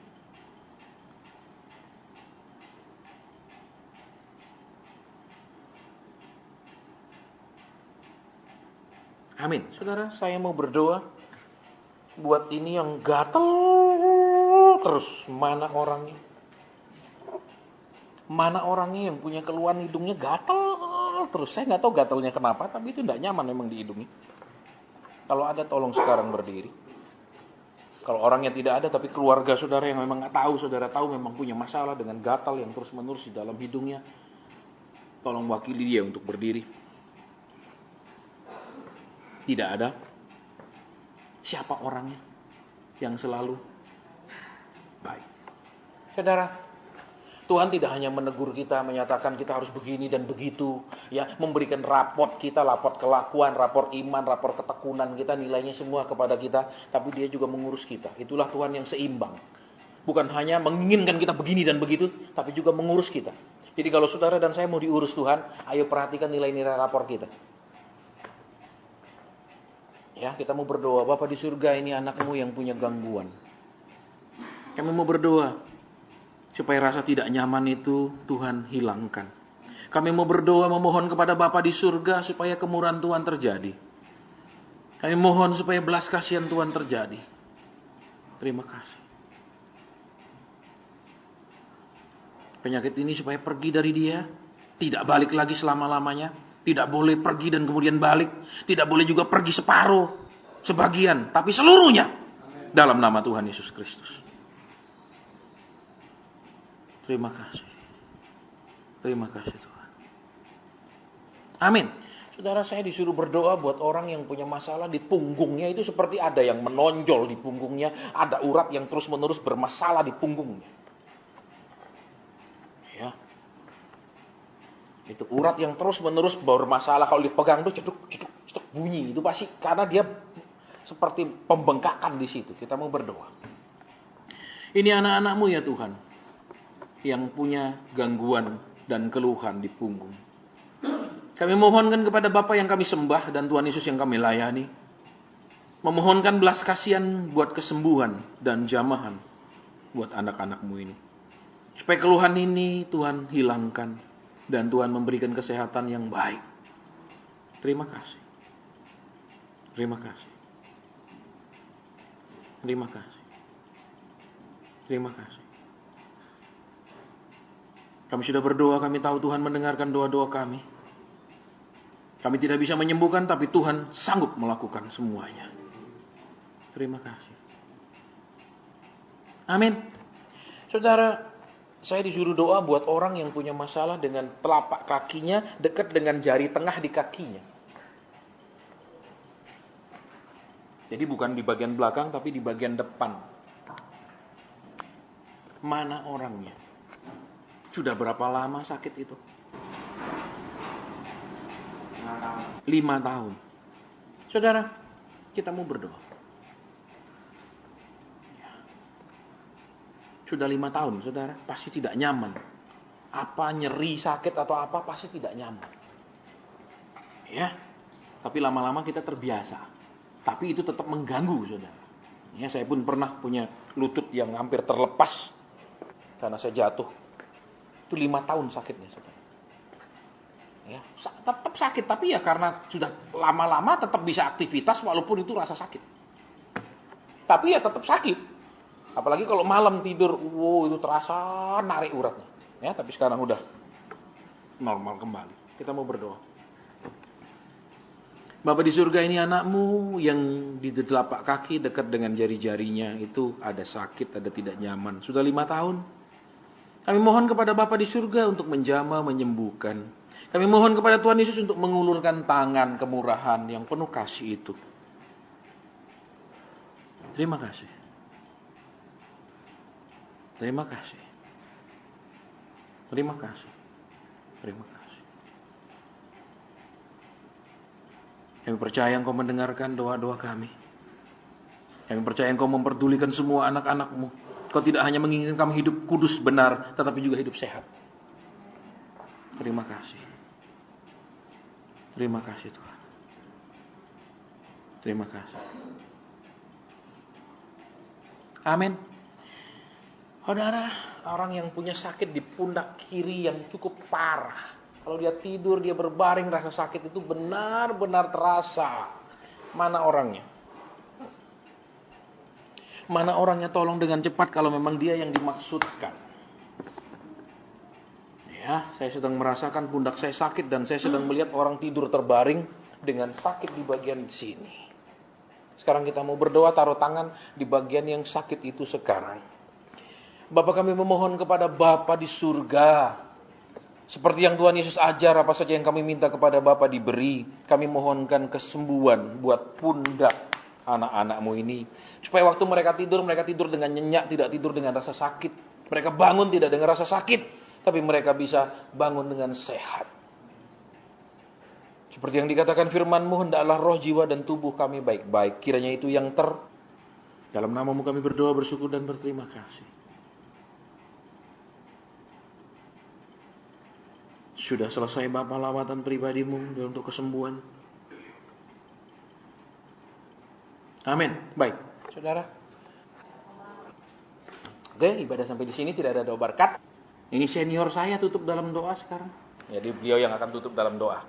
Amin. Saudara, saya mau berdoa buat ini yang gatel terus. Mana orangnya? Mana orangnya yang punya keluhan hidungnya gatel terus? Saya nggak tahu gatelnya kenapa, tapi itu tidak nyaman memang di hidungnya. Kalau ada, tolong sekarang berdiri. Kalau orangnya tidak ada, tapi keluarga saudara yang memang nggak tahu, saudara tahu memang punya masalah dengan gatal yang terus menerus di dalam hidungnya, tolong wakili dia untuk berdiri. Tidak ada. Siapa orangnya yang selalu baik? Saudara, Tuhan tidak hanya menegur kita, menyatakan kita harus begini dan begitu, ya, memberikan raport kita, raport kelakuan, raport iman, raport ketekunan kita, nilainya semua kepada kita, tapi Dia juga mengurus kita. Itulah Tuhan yang seimbang. Bukan hanya menginginkan kita begini dan begitu, tapi juga mengurus kita. Jadi kalau saudara dan saya mau diurus Tuhan, ayo perhatikan nilai-nilai rapor kita. Ya, kita mau berdoa, Bapa di surga, ini anakmu yang punya gangguan. Kami mau berdoa supaya rasa tidak nyaman itu Tuhan hilangkan. Kami mau berdoa memohon kepada Bapa di surga supaya kemurahan Tuhan terjadi. Kami mohon supaya belas kasihan Tuhan terjadi. Terima kasih. Penyakit ini supaya pergi dari dia, tidak balik lagi selama-lamanya. Tidak boleh pergi dan kemudian balik. Tidak boleh juga pergi separuh, sebagian, tapi seluruhnya. Dalam nama Tuhan Yesus Kristus. Terima kasih. Terima kasih Tuhan. Amin. Saudara, saya disuruh berdoa buat orang yang punya masalah di punggungnya. Itu seperti ada yang menonjol di punggungnya. Ada urat yang terus menerus bermasalah di punggungnya. Ya. Itu urat yang terus menerus bermasalah. Kalau dipegang tuh ceduk. bunyi. Itu pasti karena dia seperti pembengkakan di situ. Kita mau berdoa. Ini anak-anak-Mu ya Tuhan, yang punya gangguan dan keluhan di punggung. Kami mohonkan kepada Bapa yang kami sembah dan Tuhan Yesus yang kami layani, memohonkan belas kasihan buat kesembuhan dan jamahan buat anak-anak-Mu ini. Supaya keluhan ini Tuhan hilangkan dan Tuhan memberikan kesehatan yang baik. Terima kasih. Terima kasih. Terima kasih. Terima kasih. Kami sudah berdoa, kami tahu Tuhan mendengarkan doa-doa kami. Kami tidak bisa menyembuhkan, tapi Tuhan sanggup melakukan semuanya. Terima kasih. Amin. Saudara, saya disuruh doa buat orang yang punya masalah dengan telapak kakinya dekat dengan jari tengah di kakinya. Jadi bukan di bagian belakang, tapi di bagian depan. Mana orangnya? Sudah berapa lama sakit itu? 5 tahun. Saudara, kita mau berdoa. Sudah 5 tahun, saudara, pasti tidak nyaman. Apa nyeri, sakit atau apa, pasti tidak nyaman. Ya, tapi lama-lama kita terbiasa. Tapi itu tetap mengganggu, saudara. Ya, saya pun pernah punya lutut yang hampir terlepas karena saya jatuh. Itu 5 tahun sakitnya, saudara. Ya, tetap sakit, tapi ya karena sudah lama-lama tetap bisa aktivitas walaupun itu rasa sakit. Tapi ya tetap sakit. Apalagi kalau malam tidur, itu terasa narik uratnya. Ya, tapi sekarang udah normal kembali. Kita mau berdoa. Bapa di surga, ini anak-Mu yang di telapak kaki dekat dengan jari-jarinya itu ada sakit, ada tidak nyaman. Sudah 5 tahun. Kami mohon kepada Bapa di surga untuk menjamah, menyembuhkan. Kami mohon kepada Tuhan Yesus untuk mengulurkan tangan kemurahan yang penuh kasih itu. Terima kasih. Terima kasih. Terima kasih. Terima kasih. Kami percaya Engkau mendengarkan doa-doa kami. Kami percaya Engkau memperdulikan semua anak-anak-Mu. Kau tidak hanya menginginkan kami hidup kudus benar, tetapi juga hidup sehat. Terima kasih. Terima kasih Tuhan. Terima kasih. Amin. Saudara, orang yang punya sakit di pundak kiri yang cukup parah. Kalau dia tidur, dia berbaring, rasa sakit itu benar-benar terasa. Mana orangnya? Mana orangnya, tolong dengan cepat kalau memang dia yang dimaksudkan. Ya, saya sedang merasakan pundak saya sakit dan saya sedang melihat orang tidur terbaring dengan sakit di bagian sini. Sekarang kita mau berdoa, taruh tangan di bagian yang sakit itu sekarang. Bapa, kami memohon kepada Bapa di surga. Seperti yang Tuhan Yesus ajar, apa saja yang kami minta kepada Bapa diberi. Kami mohonkan kesembuhan buat pundak anak-anak-Mu ini. Supaya waktu mereka tidur dengan nyenyak, tidak tidur dengan rasa sakit. Mereka bangun tidak dengan rasa sakit, tapi mereka bisa bangun dengan sehat. Seperti yang dikatakan firman-Mu, hendaklah roh, jiwa, dan tubuh kami baik-baik. Kiranya itu yang dalam nama-Mu kami berdoa, bersyukur, dan berterima kasih. Sudah selesai Bapa lawatan pribadi-Mu untuk kesembuhan. Amin. Baik, saudara. Oke, ibadah sampai di sini, tidak ada doa berkat. Ini senior saya tutup dalam doa sekarang. Jadi beliau yang akan tutup dalam doa.